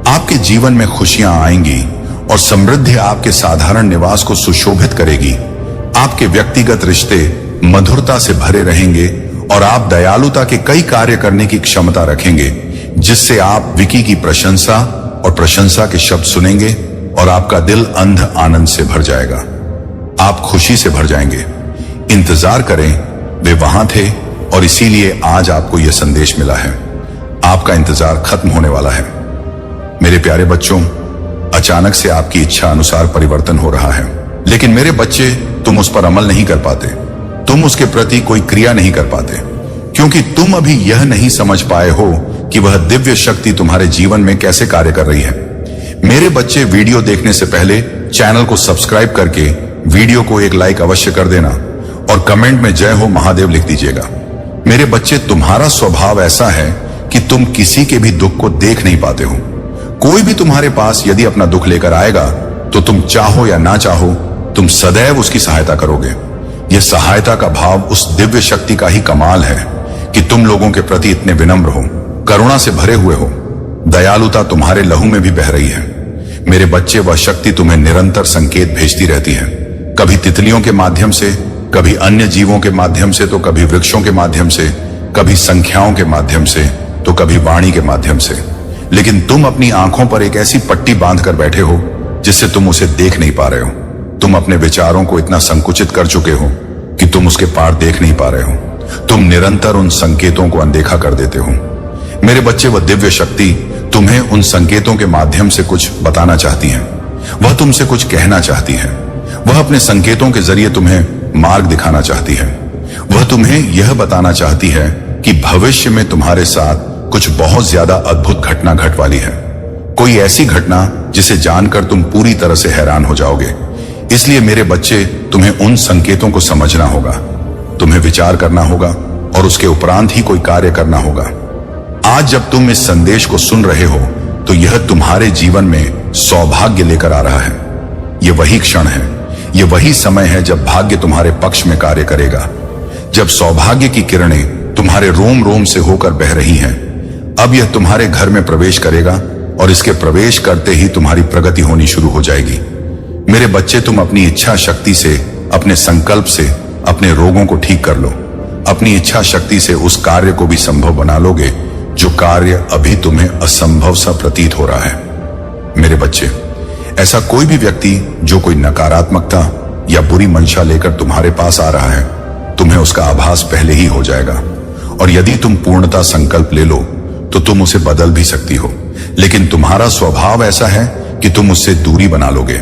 आपके जीवन में खुशियां आएंगी और समृद्धि आपके साधारण निवास को सुशोभित करेगी। आपके व्यक्तिगत रिश्ते मधुरता से भरे रहेंगे और आप दयालुता के कई कार्य करने की क्षमता रखेंगे, जिससे आप विकी की प्रशंसा और प्रशंसा के शब्द सुनेंगे और आपका दिल अंध आनंद से भर जाएगा। आप खुशी से भर जाएंगे। इंतजार करें, वे वहां थे और इसीलिए आज आपको यह संदेश मिला है। आपका इंतजार खत्म होने वाला है। मेरे प्यारे बच्चों, अचानक से आपकी इच्छा अनुसार परिवर्तन हो रहा है, लेकिन मेरे बच्चे, तुम उस पर अमल नहीं कर पाते। तुम उसके प्रति कोई क्रिया नहीं कर पाते क्योंकि तुम अभी यह नहीं समझ पाए हो कि वह दिव्य शक्ति तुम्हारे जीवन में कैसे कार्य कर रही है। मेरे बच्चे, वीडियो देखने से पहले चैनल को सब्सक्राइब करके वीडियो को एक लाइक अवश्य कर देना और कमेंट में जय हो महादेव लिख दीजिएगा। मेरे बच्चे, तुम्हारा स्वभाव ऐसा है कि तुम किसी के भी दुख को देख नहीं पाते हो। कोई भी तुम्हारे पास यदि अपना दुख लेकर आएगा तो तुम चाहो या ना चाहो तुम सदैव उसकी सहायता करोगे। यह सहायता का भाव उस दिव्य शक्ति का ही कमाल है कि तुम लोगों के प्रति इतने विनम्र हो, करुणा से भरे हुए हो। दयालुता तुम्हारे लहू में भी बह रही है। मेरे बच्चे, वह शक्ति तुम्हें निरंतर संकेत भेजती रहती है, कभी तितलियों के माध्यम से, कभी अन्य जीवों के माध्यम से, तो कभी वृक्षों के माध्यम से, कभी संख्याओं के माध्यम से, तो कभी वाणी के माध्यम से। लेकिन तुम अपनी आंखों पर एक ऐसी पट्टी बांध कर बैठे हो जिससे तुम उसे देख नहीं पा रहे हो। तुम अपने विचारों को इतना संकुचित कर चुके हो कि तुम उसके पार देख नहीं पा रहे हो। तुम निरंतर उन संकेतों को अनदेखा कर देते हो। मेरे बच्चे, वह दिव्य शक्ति तुम्हें उन संकेतों के माध्यम से कुछ बताना चाहती है। वह तुमसे कुछ कहना चाहती है। वह अपने संकेतों के जरिए तुम्हें मार्ग दिखाना चाहती है। वह तुम्हें यह बताना चाहती है कि भविष्य में तुम्हारे साथ कुछ बहुत ज्यादा अद्भुत घटना घट वाली है। कोई ऐसी घटना जिसे जानकर तुम पूरी तरह से हैरान हो जाओगे। इसलिए मेरे बच्चे, तुम्हें उन संकेतों को समझना होगा, तुम्हें विचार करना होगा और उसके उपरांत ही कोई कार्य करना होगा। आज जब तुम इस संदेश को सुन रहे हो तो यह तुम्हारे जीवन में सौभाग्य लेकर आ रहा है। यह वही क्षण है, यह वही समय है जब भाग्य तुम्हारे पक्ष में कार्य करेगा, जब सौभाग्य की किरणें तुम्हारे रोम रोम से होकर बह रही हैं। अब यह तुम्हारे घर में प्रवेश करेगा और इसके प्रवेश करते ही तुम्हारी प्रगति होनी शुरू हो जाएगी। मेरे बच्चे, तुम अपनी इच्छा शक्ति से, अपने संकल्प से अपने रोगों को ठीक कर लो। अपनी इच्छा शक्ति से उस कार्य को भी संभव बना लोगे जो कार्य अभी तुम्हें असंभव सा प्रतीत हो रहा है। मेरे बच्चे, ऐसा कोई भी व्यक्ति जो कोई नकारात्मकता या बुरी मंशा लेकर तुम्हारे पास आ रहा है, तुम्हें उसका आभास पहले ही हो जाएगा। और यदि तुम पूर्णता संकल्प ले लो तो तुम उसे बदल भी सकती हो। लेकिन तुम्हारा स्वभाव ऐसा है कि तुम उससे दूरी बना लोगे।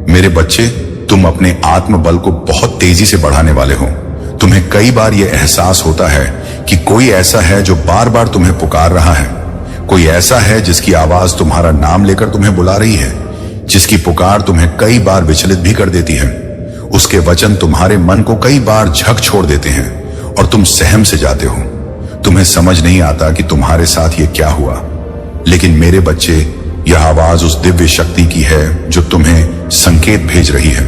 मेरे बच्चे, तुम अपने आत्मबल को बहुत तेजी से बढ़ाने वाले हो। तुम्हें कई बार यह एहसास होता है कि कोई ऐसा है जो बार बार तुम्हें पुकार रहा है। कोई ऐसा है जिसकी आवाज तुम्हारा नाम लेकर तुम्हें बुला रही है, जिसकी पुकार तुम्हें कई बार विचलित भी कर देती है। उसके वचन तुम्हारे मन को कई बार झक छोड़ देते हैं और तुम सहम से जाते हो। तुम्हें समझ नहीं आता कि तुम्हारे साथ ये क्या हुआ। लेकिन मेरे बच्चे, यह आवाज उस दिव्य शक्ति की है जो तुम्हें संकेत भेज रही है।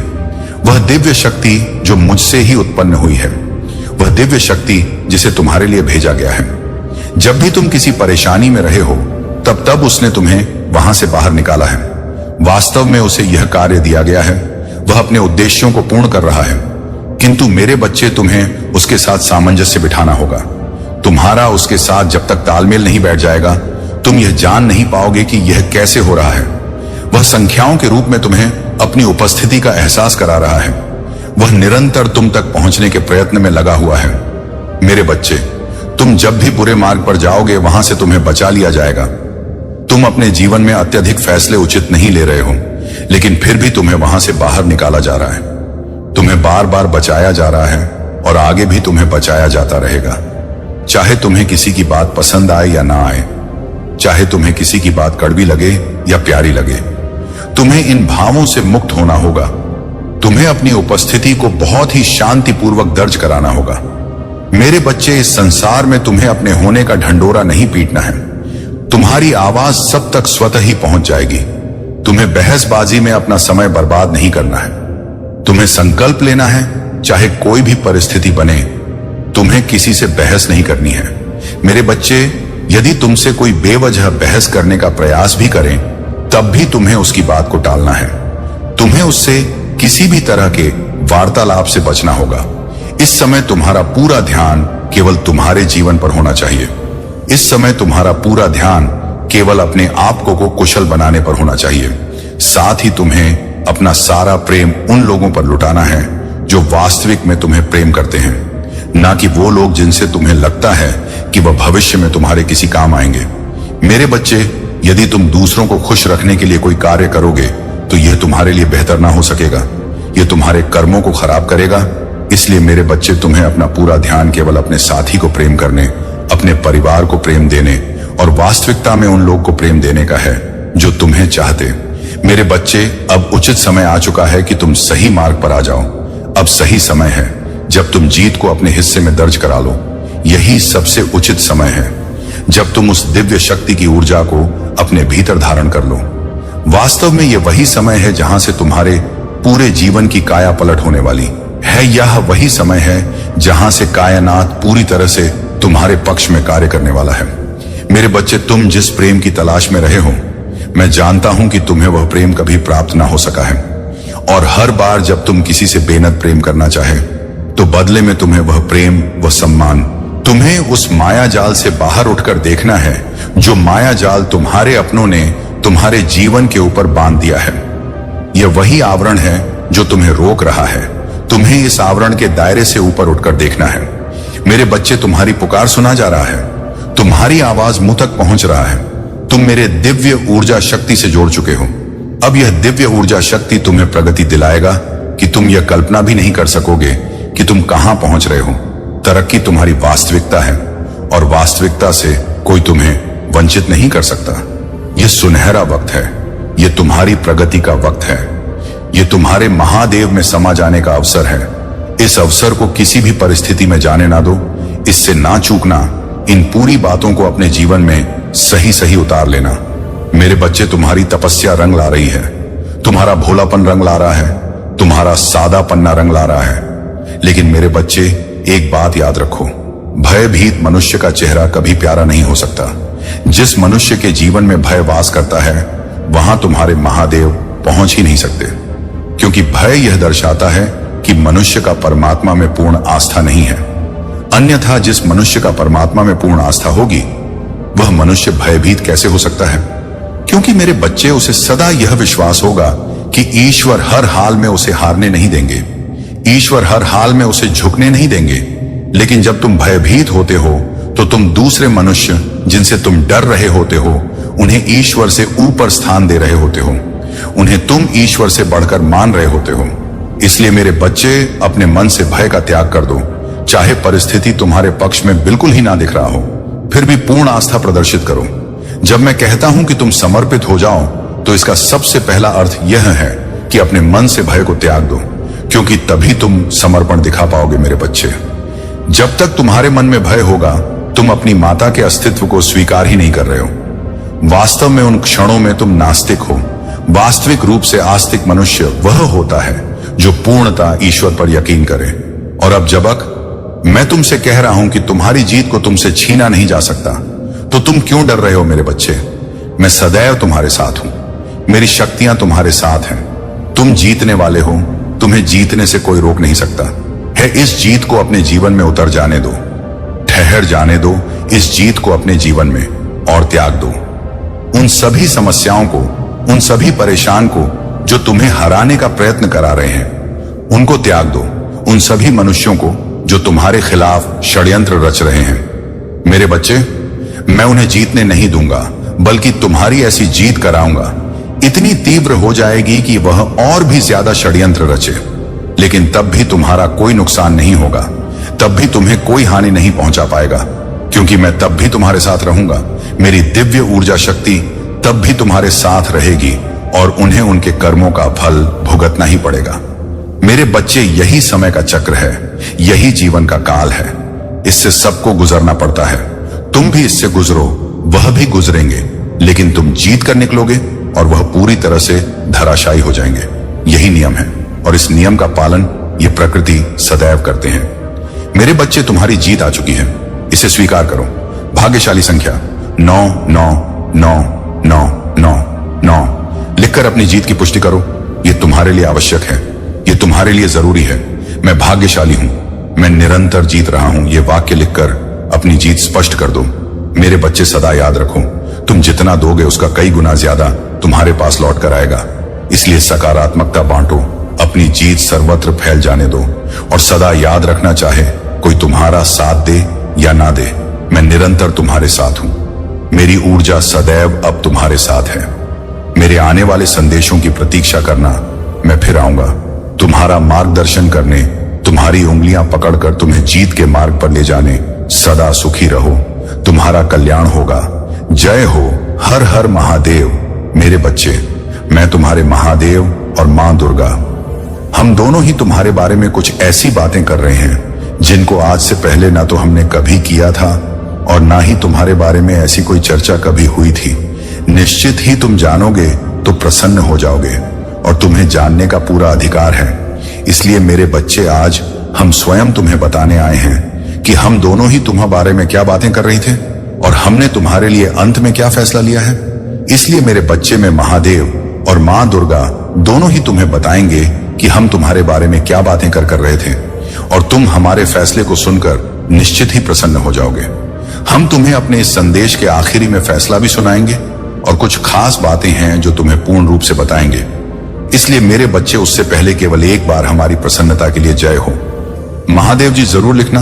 वह दिव्य शक्ति जो मुझसे ही उत्पन्न हुई है, वह दिव्य शक्ति जिसे तुम्हारे लिए भेजा गया है। जब भी तुम किसी परेशानी में रहे हो, तब तब उसने तुम्हें वहां से बाहर निकाला है। वास्तव में उसे यह कार्य दिया गया है, वह अपने उद्देश्यों को पूर्ण कर रहा है। किंतु मेरे बच्चे, तुम्हें उसके साथ सामंजस्य बिठाना होगा। तुम्हारा उसके साथ जब तक तालमेल नहीं बैठ जाएगा, तुम यह जान नहीं पाओगे कि यह कैसे हो रहा है। वह संख्याओं के रूप में तुम्हें अपनी उपस्थिति का एहसास करा रहा है। वह निरंतर तुम तक पहुंचने के प्रयत्न में लगा हुआ है। मेरे बच्चे, तुम जब भी बुरे मार्ग पर जाओगे, वहां से तुम्हें बचा लिया जाएगा। तुम अपने जीवन में अत्यधिक फैसले उचित नहीं ले रहे हो, लेकिन फिर भी तुम्हें वहां से बाहर निकाला जा रहा है। तुम्हें बार बार बचाया जा रहा है और आगे भी तुम्हें बचाया जाता रहेगा। चाहे तुम्हें किसी की बात पसंद आए या ना आए, चाहे तुम्हें किसी की बात कड़वी लगे या प्यारी लगे, तुम्हें इन भावों से मुक्त होना होगा। तुम्हें अपनी उपस्थिति को बहुत ही शांतिपूर्वक दर्ज कराना होगा। मेरे बच्चे, इस संसार में तुम्हें अपने होने का ढंढोरा नहीं पीटना है। तुम्हारी आवाज सब तक स्वतः ही पहुंच जाएगी। तुम्हें बहसबाजी में अपना समय बर्बाद नहीं करना है। तुम्हें संकल्प लेना है, चाहे कोई भी परिस्थिति बने, तुम्हें किसी से बहस नहीं करनी है। मेरे बच्चे, यदि तुमसे कोई बेवजह बहस करने का प्रयास भी करें, तब भी तुम्हें उसकी बात को टालना है। तुम्हें उससे किसी भी तरह के वार्तालाप से बचना होगा। इस समय तुम्हारा पूरा ध्यान केवल तुम्हारे जीवन पर होना चाहिए। इस समय तुम्हारा पूरा ध्यान केवल अपने आप को कुशल बनाने पर होना चाहिए। साथ ही तुम्हें अपना सारा प्रेम उन लोगों पर लुटाना है जो वास्तविक में तुम्हें प्रेम करते हैं, ना कि वो लोग जिनसे तुम्हें लगता है कि वह भविष्य में तुम्हारे किसी काम आएंगे। मेरे बच्चे, यदि तुम दूसरों को खुश रखने के लिए कोई कार्य करोगे तो यह तुम्हारे लिए बेहतर ना हो सकेगा। यह तुम्हारे कर्मों को खराब करेगा। इसलिए मेरे बच्चे, तुम्हें अपना पूरा ध्यान केवल अपने साथी को प्रेम करने, अपने परिवार को प्रेम देने और वास्तविकता में उन लोग को प्रेम देने का है जो तुम्हें चाहते। मेरे बच्चे, अब उचित समय आ चुका है कि तुम सही मार्ग पर आ जाओ। अब सही समय है जब तुम जीत को अपने हिस्से में दर्ज करा लो। यही सबसे उचित समय है जब तुम उस दिव्य शक्ति की ऊर्जा को अपने भीतर धारण कर लो। वास्तव में यह वही समय है जहां से तुम्हारे पूरे जीवन की काया पलट होने वाली है। यह वही समय है जहां से कायनात पूरी तरह से तुम्हारे पक्ष में कार्य करने वाला है। मेरे बच्चे, तुम जिस प्रेम की तलाश में रहे हो, मैं जानता हूं कि तुम्हें वह प्रेम कभी प्राप्त ना हो सका है। और हर बार जब तुम किसी से बेनद प्रेम करना चाहे तो बदले में तुम्हें वह प्रेम, वह सम्मान, तुम्हें उस माया जाल से बाहर उठकर देखना है जो माया जाल तुम्हारे अपनों ने तुम्हारे जीवन के ऊपर बांध दिया है। यह वही आवरण है जो तुम्हें रोक रहा है। तुम्हें इस आवरण के दायरे से ऊपर उठकर देखना है। मेरे बच्चे, तुम्हारी पुकार सुना जा रहा है, तुम्हारी आवाज मुंह तक पहुंच रहा है। तुम मेरे दिव्य ऊर्जा शक्ति से जोड़ चुके हो। अब यह दिव्य ऊर्जा शक्ति तुम्हें प्रगति दिलाएगा कि तुम यह कल्पना भी नहीं कर सकोगे कि तुम कहां पहुंच रहे हो। तरक्की तुम्हारी वास्तविकता है और वास्तविकता से कोई तुम्हें वंचित नहीं कर सकता। यह सुनहरा वक्त है, यह तुम्हारी प्रगति का वक्त है, यह तुम्हारे महादेव में समा जाने का अवसर है। इस अवसर को किसी भी परिस्थिति में जाने ना दो, इससे ना चूकना। इन पूरी बातों को अपने जीवन में सही सही उतार लेना। मेरे बच्चे, तुम्हारी तपस्या रंग ला रही है, तुम्हारा भोलापन रंग ला रहा है, तुम्हारा सादा पन्ना रंग ला रहा है। लेकिन मेरे बच्चे, एक बात याद रखो, भयभीत मनुष्य का चेहरा कभी प्यारा नहीं हो सकता। जिस मनुष्य के जीवन में भय वास करता है वहां तुम्हारे महादेव पहुंच ही नहीं सकते, क्योंकि भय यह दर्शाता है कि मनुष्य का परमात्मा में पूर्ण आस्था नहीं है। अन्यथा जिस मनुष्य का परमात्मा में पूर्ण आस्था होगी वह मनुष्य भयभीत कैसे हो सकता है? क्योंकि मेरे बच्चे, उसे सदा यह विश्वास होगा कि ईश्वर हर हाल में उसे हारने नहीं देंगे, ईश्वर हर हाल में उसे झुकने नहीं देंगे। लेकिन जब तुम भयभीत होते हो तो तुम दूसरे मनुष्य जिनसे तुम डर रहे होते हो उन्हें ईश्वर से ऊपर स्थान दे रहे होते हो, उन्हें तुम ईश्वर से बढ़कर मान रहे होते हो। इसलिए मेरे बच्चे, अपने मन से भय का त्याग कर दो। चाहे परिस्थिति तुम्हारे पक्ष में बिल्कुल ही ना दिख रहा हो, फिर भी पूर्ण आस्था प्रदर्शित करो। जब मैं कहता हूं कि तुम समर्पित हो जाओ तो इसका सबसे पहला अर्थ यह है कि अपने मन से भय को त्याग दो, क्योंकि तभी तुम समर्पण दिखा पाओगे। मेरे बच्चे, जब तक तुम्हारे मन में भय होगा तुम अपनी माता के अस्तित्व को स्वीकार ही नहीं कर रहे हो। वास्तव में उन क्षणों में तुम नास्तिक हो। वास्तविक रूप से आस्तिक मनुष्य वह होता है जो पूर्णतः ईश्वर पर यकीन करे। और अब जबक मैं तुमसे कह रहा हूं कि तुम्हारी जीत को तुमसे छीना नहीं जा सकता, तो तुम क्यों डर रहे हो? मेरे बच्चे, मैं सदैव तुम्हारे साथ हूं, मेरी शक्तियां तुम्हारे साथ हैं। तुम जीतने वाले हो, तुम्हें जीतने से कोई रोक नहीं सकता है। इस जीत को अपने जीवन में उतर जाने दो, ठहर जाने दो इस जीत को अपने जीवन में, और त्याग दो उन सभी समस्याओं को, उन सभी परेशान को जो तुम्हें हराने का प्रयत्न करा रहे हैं। उनको त्याग दो, उन सभी मनुष्यों को जो तुम्हारे खिलाफ षड्यंत्र रच रहे हैं। मेरे बच्चे, मैं उन्हें जीतने नहीं दूंगा, बल्कि तुम्हारी ऐसी जीत कराऊंगा, इतनी तीव्र हो जाएगी कि वह और भी ज्यादा षड्यंत्र रचे। लेकिन तब भी तुम्हारा कोई नुकसान नहीं होगा, तब भी तुम्हें कोई हानि नहीं पहुंचा पाएगा, क्योंकि मैं तब भी तुम्हारे साथ रहूंगा। मेरी दिव्य ऊर्जा शक्ति तब भी तुम्हारे साथ रहेगी और उन्हें उनके कर्मों का फल भुगतना ही पड़ेगा। मेरे बच्चे, यही समय का चक्र है, यही जीवन का काल है। इससे सबको गुजरना पड़ता है। तुम भी इससे गुजरो, वह भी गुजरेंगे, लेकिन तुम जीत कर निकलोगे और वह पूरी तरह से धराशायी हो जाएंगे। यही नियम है और इस नियम का पालन ये प्रकृति सदैव करते हैं। मेरे बच्चे, तुम्हारी जीत आ चुकी है, इसे स्वीकार करो। भाग्यशाली संख्या 9 9 9 9 9 9 लिखकर अपनी जीत की पुष्टि करो। यह तुम्हारे लिए आवश्यक है, यह तुम्हारे लिए जरूरी है। मैं भाग्यशाली हूं, मैं निरंतर जीत रहा हूं। यह वाक्य लिखकर अपनी जीत स्पष्ट कर दो। मेरे बच्चे, सदा याद रखो, तुम जितना दोगे उसका कई गुना ज्यादा तुम्हारे पास लौट कर आएगा। इसलिए सकारात्मकता बांटो, अपनी जीत सर्वत्र फैल जाने दो और सदा याद रखना, चाहे कोई तुम्हारा साथ दे या ना दे, मैं निरंतर तुम्हारे साथ हूं। मेरी ऊर्जा सदैव अब तुम्हारे साथ है। मेरे आने वाले संदेशों की प्रतीक्षा करना, मैं फिर आऊंगा तुम्हारा मार्गदर्शन करने, तुम्हारी उंगलियां पकड़कर तुम्हें जीत के मार्ग पर ले जाने। सदा सुखी रहो, तुम्हारा कल्याण होगा। जय हो, हर हर महादेव। मेरे बच्चे, मैं तुम्हारे महादेव और मां दुर्गा, हम दोनों ही तुम्हारे बारे में कुछ ऐसी बातें कर रहे हैं जिनको आज से पहले ना तो हमने कभी किया था और ना ही तुम्हारे बारे में ऐसी कोई चर्चा कभी हुई थी। निश्चित ही तुम जानोगे तो प्रसन्न हो जाओगे और तुम्हें जानने का पूरा अधिकार है। इसलिए मेरे बच्चे, आज हम स्वयं तुम्हें बताने आए हैं कि हम दोनों ही तुम्हारे बारे में क्या बातें कर रही थे और हमने तुम्हारे लिए अंत में क्या फैसला लिया है। इसलिए मेरे बच्चे, में महादेव और माँ दुर्गा दोनों ही तुम्हें बताएंगे कि हम तुम्हारे बारे में क्या बातें कर रहे थे, और तुम हमारे फैसले को सुनकर निश्चित ही प्रसन्न हो जाओगे। हम तुम्हें अपने इस संदेश के आखिरी में फैसला भी सुनाएंगे और कुछ खास बातें हैं जो तुम्हें पूर्ण रूप से बताएंगे। इसलिए मेरे बच्चे, उससे पहले केवल एक बार हमारी प्रसन्नता के लिए जय हो। महादेव जी जरूर लिखना।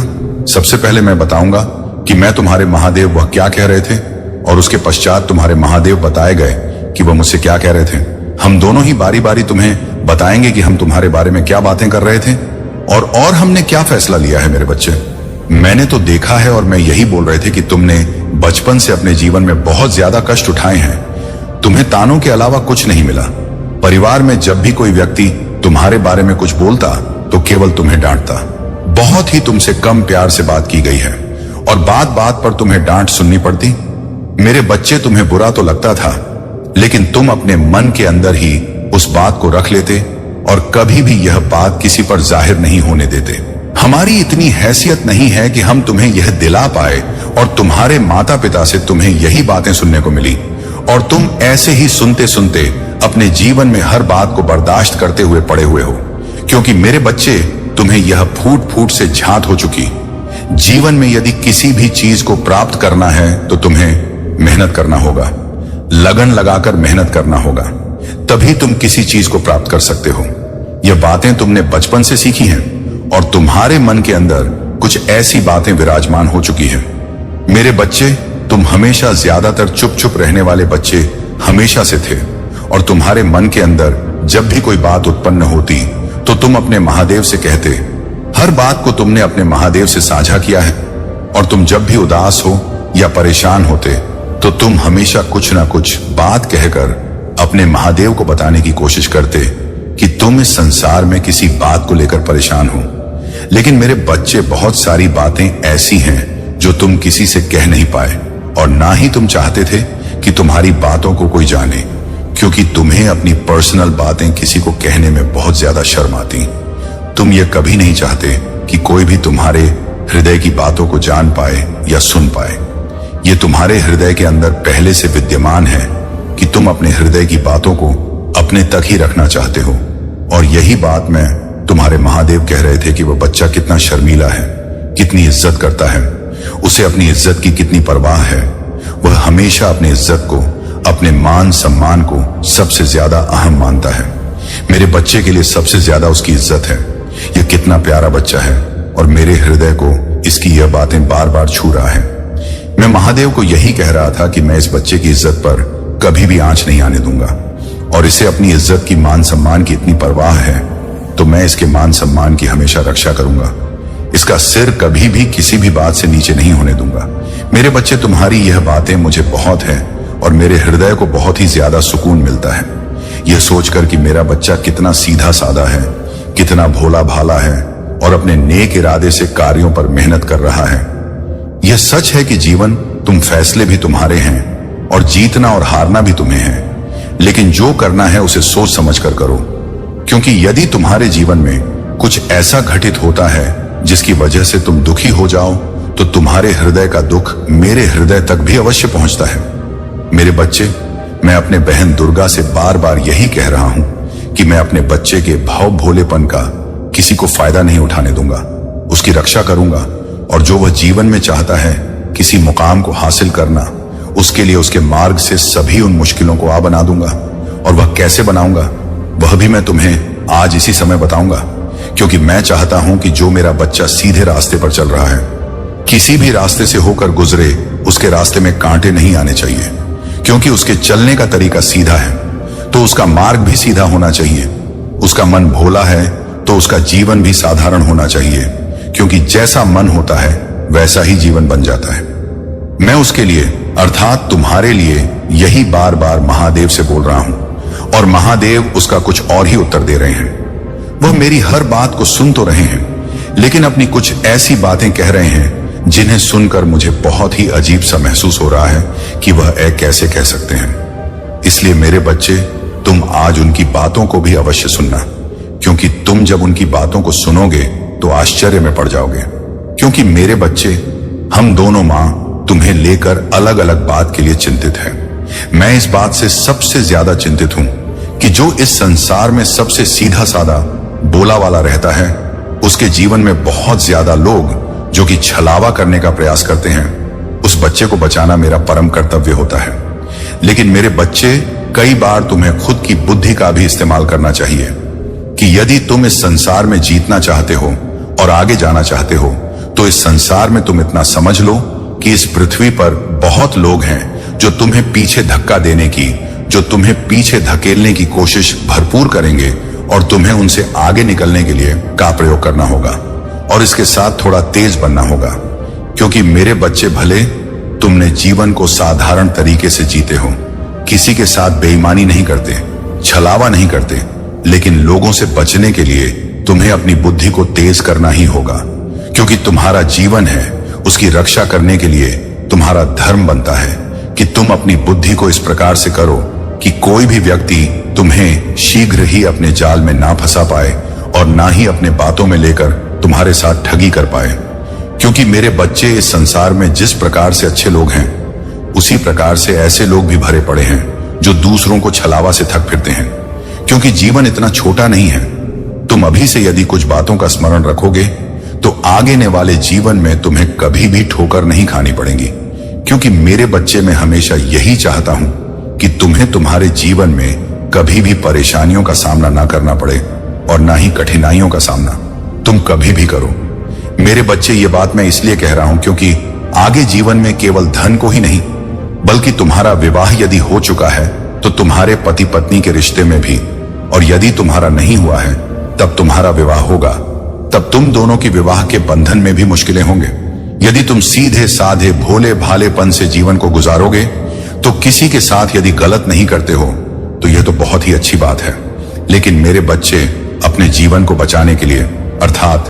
सबसे पहले मैं बताऊंगा कि मैं तुम्हारे महादेव वह क्या कह रहे थे, और उसके पश्चात तुम्हारे महादेव बताए गए कि वह मुझसे क्या कह रहे थे। हम दोनों ही बारी बारी तुम्हें बताएंगे कि हम तुम्हारे बारे में क्या बातें कर रहे थे और हमने क्या फैसला लिया है। मेरे बच्चे, मैंने तो देखा है और मैं यही बोल रहे थे कि तुमने बचपन से अपने जीवन में बहुत ज्यादा कष्ट उठाए हैं। तुम्हें तानों के अलावा कुछ नहीं मिला। परिवार में जब भी कोई व्यक्ति तुम्हारे बारे में कुछ बोलता तो केवल तुम्हें डांटता। बहुत ही तुमसे कम प्यार से बात की गई है और बात बात पर तुम्हें डांट सुननी पड़ती। मेरे बच्चे, तुम्हें बुरा तो लगता था, लेकिन तुम अपने मन के अंदर ही उस बात को रख लेते और कभी भी यह बात किसी पर जाहिर नहीं होने देते। हमारी इतनी हैसियत नहीं है कि हम तुम्हें यह दिला पाए और तुम्हारे माता पिता से तुम्हें यही बातें सुनने को मिली, और तुम ऐसे ही सुनते सुनते अपने जीवन में हर बात को बर्दाश्त करते हुए पड़े हुए हो। क्योंकि मेरे बच्चे, तुम्हें यह फूट फूट से झांत हो चुकी। जीवन में यदि किसी भी चीज को प्राप्त करना है तो तुम्हें मेहनत करना होगा, लगन लगाकर मेहनत करना होगा, तभी तुम किसी चीज को प्राप्त कर सकते हो। यह बातें तुमने बचपन से सीखी हैं और तुम्हारे मन के अंदर कुछ ऐसी बातें विराजमान हो चुकी हैं। मेरे बच्चे, तुम हमेशा ज्यादातर चुप चुप रहने वाले बच्चे हमेशा से थे, और तुम्हारे मन के अंदर जब भी कोई बात उत्पन्न होती तो तुम अपने महादेव से कहते। हर बात को तुमने अपने महादेव से साझा किया है, और तुम जब भी उदास हो या परेशान होते तो तुम हमेशा कुछ ना कुछ बात कहकर अपने महादेव को बताने की कोशिश करते कि तुम इस संसार में किसी बात को लेकर परेशान हो। लेकिन मेरे बच्चे, बहुत सारी बातें ऐसी हैं जो तुम किसी से कह नहीं पाए, और ना ही तुम चाहते थे कि तुम्हारी बातों को कोई जाने, क्योंकि तुम्हें अपनी पर्सनल बातें किसी को कहने में बहुत ज्यादा शर्म आती। तुम ये कभी नहीं चाहते कि कोई भी तुम्हारे हृदय की बातों को जान पाए या सुन पाए। ये तुम्हारे हृदय के अंदर पहले से विद्यमान है कि तुम अपने हृदय की बातों को अपने तक ही रखना चाहते हो। और यही बात मैं तुम्हारे महादेव कह रहे थे कि वह बच्चा कितना शर्मीला है, कितनी इज्जत करता है, उसे अपनी इज्जत की कितनी परवाह है। वह हमेशा अपनी इज्जत को, अपने मान सम्मान को सबसे ज्यादा अहम मानता है। मेरे बच्चे के लिए सबसे ज्यादा उसकी इज्जत है। यह कितना प्यारा बच्चा है और मेरे हृदय को इसकी यह बातें बार बार छू रहा है। मैं महादेव को यही कह रहा था कि मैं इस बच्चे की इज्जत पर कभी भी आंच नहीं आने दूंगा, और इसे अपनी इज्जत की, मान सम्मान की इतनी परवाह है तो मैं इसके मान सम्मान की हमेशा रक्षा करूंगा। इसका सिर कभी भी किसी भी बात से नीचे नहीं होने दूंगा। मेरे बच्चे, तुम्हारी यह बातें मुझे बहुत है और मेरे हृदय को बहुत ही ज्यादा सुकून मिलता है, यह सोचकर कि मेरा बच्चा कितना सीधा साधा है, कितना भोला भाला है और अपने नेक इरादे से कार्यों पर मेहनत कर रहा है। यह सच है कि जीवन, तुम फैसले भी तुम्हारे हैं और जीतना और हारना भी तुम्हें है, लेकिन जो करना है उसे सोच समझ कर करो। क्योंकि यदि तुम्हारे जीवन में कुछ ऐसा घटित होता है जिसकी वजह से तुम दुखी हो जाओ तो तुम्हारे हृदय का दुख मेरे हृदय तक भी अवश्य पहुंचता है। मेरे बच्चे, मैं अपने बहन दुर्गा से बार बार यही कह रहा हूं कि मैं अपने बच्चे के भाव भोलेपन का किसी को फायदा नहीं उठाने दूंगा, उसकी रक्षा करूंगा, और जो वह जीवन में चाहता है, किसी मुकाम को हासिल करना, उसके लिए उसके मार्ग से सभी उन मुश्किलों को बना दूंगा। और वह कैसे बनाऊंगा वह भी मैं तुम्हें आज इसी समय बताऊंगा, क्योंकि मैं चाहता हूं कि जो मेरा बच्चा सीधे रास्ते पर चल रहा है, किसी भी रास्ते से होकर गुजरे, उसके रास्ते में कांटे नहीं आने चाहिए, क्योंकि उसके चलने का तरीका सीधा है तो उसका मार्ग भी सीधा होना चाहिए। उसका मन भोला है तो उसका जीवन भी साधारण होना चाहिए, क्योंकि जैसा मन होता है वैसा ही जीवन बन जाता है। मैं उसके लिए, अर्थात तुम्हारे लिए, यही बार बार महादेव से बोल रहा हूं, और महादेव उसका कुछ और ही उत्तर दे रहे हैं। वह मेरी हर बात को सुन तो रहे हैं, लेकिन अपनी कुछ ऐसी बातें कह रहे हैं जिन्हें सुनकर मुझे बहुत ही अजीब सा महसूस हो रहा है कि वह कैसे कह सकते हैं। इसलिए मेरे बच्चे, तुम आज उनकी बातों को भी अवश्य सुनना, क्योंकि तुम जब उनकी बातों को सुनोगे तो आश्चर्य में पड़ जाओगे। क्योंकि मेरे बच्चे, हम दोनों मां तुम्हें लेकर अलग अलग बात के लिए चिंतित हैं। मैं इस बात से सबसे ज्यादा चिंतित हूं कि जो इस संसार में सबसे सीधा साधा बोला वाला रहता है, उसके जीवन में बहुत ज्यादा लोग जो कि छलावा करने का प्रयास करते हैं, उस बच्चे को बचाना मेरा परम कर्तव्य होता है। लेकिन मेरे बच्चे, कई बार तुम्हें खुद की बुद्धि का भी इस्तेमाल करना चाहिए कि यदि तुम इस संसार में जीतना चाहते हो और आगे जाना चाहते हो, तो इस संसार में तुम इतना समझ लो कि इस पृथ्वी पर बहुत लोग हैं जो तुम्हें पीछे धक्का देने की, जो तुम्हें पीछे धकेलने की कोशिश भरपूर करेंगे, और तुम्हें उनसे आगे निकलने के लिए का प्रयोग करना होगा और इसके साथ थोड़ा तेज बनना होगा। क्योंकि मेरे बच्चे, भले तुमने जीवन को साधारण तरीके से जीते हो, किसी के साथ बेईमानी नहीं करते, छलावा नहीं करते, लेकिन लोगों से बचने के लिए तुम्हें अपनी बुद्धि को तेज करना ही होगा। क्योंकि तुम्हारा जीवन है, उसकी रक्षा करने के लिए तुम्हारा धर्म बनता है कि तुम अपनी बुद्धि को इस प्रकार से करो कि कोई भी व्यक्ति तुम्हें शीघ्र ही अपने जाल में ना फंसा पाए और ना ही अपने बातों में लेकर तुम्हारे साथ ठगी कर पाए। क्योंकि मेरे बच्चे, इस संसार में जिस प्रकार से अच्छे लोग हैं, उसी प्रकार से ऐसे लोग भी भरे पड़े हैं जो दूसरों को छलावा से थक फिरते हैं। क्योंकि जीवन इतना छोटा नहीं है। तुम अभी से यदि कुछ बातों का स्मरण रखोगे तो आगे वाले जीवन में तुम्हें कभी भी ठोकर नहीं खानी पड़ेगी। क्योंकि मेरे बच्चे, मैं हमेशा यही चाहता हूं कि तुम्हें तुम्हारे जीवन में कभी भी परेशानियों का सामना ना करना पड़े और ना ही कठिनाइयों का सामना तुम कभी भी करो। मेरे बच्चे, ये बात मैं इसलिए कह रहा हूं क्योंकि आगे जीवन में केवल धन को ही नहीं, बल्कि तुम्हारा विवाह यदि हो चुका है तो तुम्हारे पति पत्नी के रिश्ते में भी, और यदि तुम्हारा नहीं हुआ है तब तुम्हारा विवाह होगा, तब तुम दोनों की विवाह के बंधन में भी मुश्किलें होंगे। यदि तुम सीधे साधे भोले भालेपन से जीवन को गुजारोगे तो किसी के साथ यदि गलत नहीं करते हो तो यह तो बहुत ही अच्छी बात है। लेकिन मेरे बच्चे, अपने जीवन को बचाने के लिए, अर्थात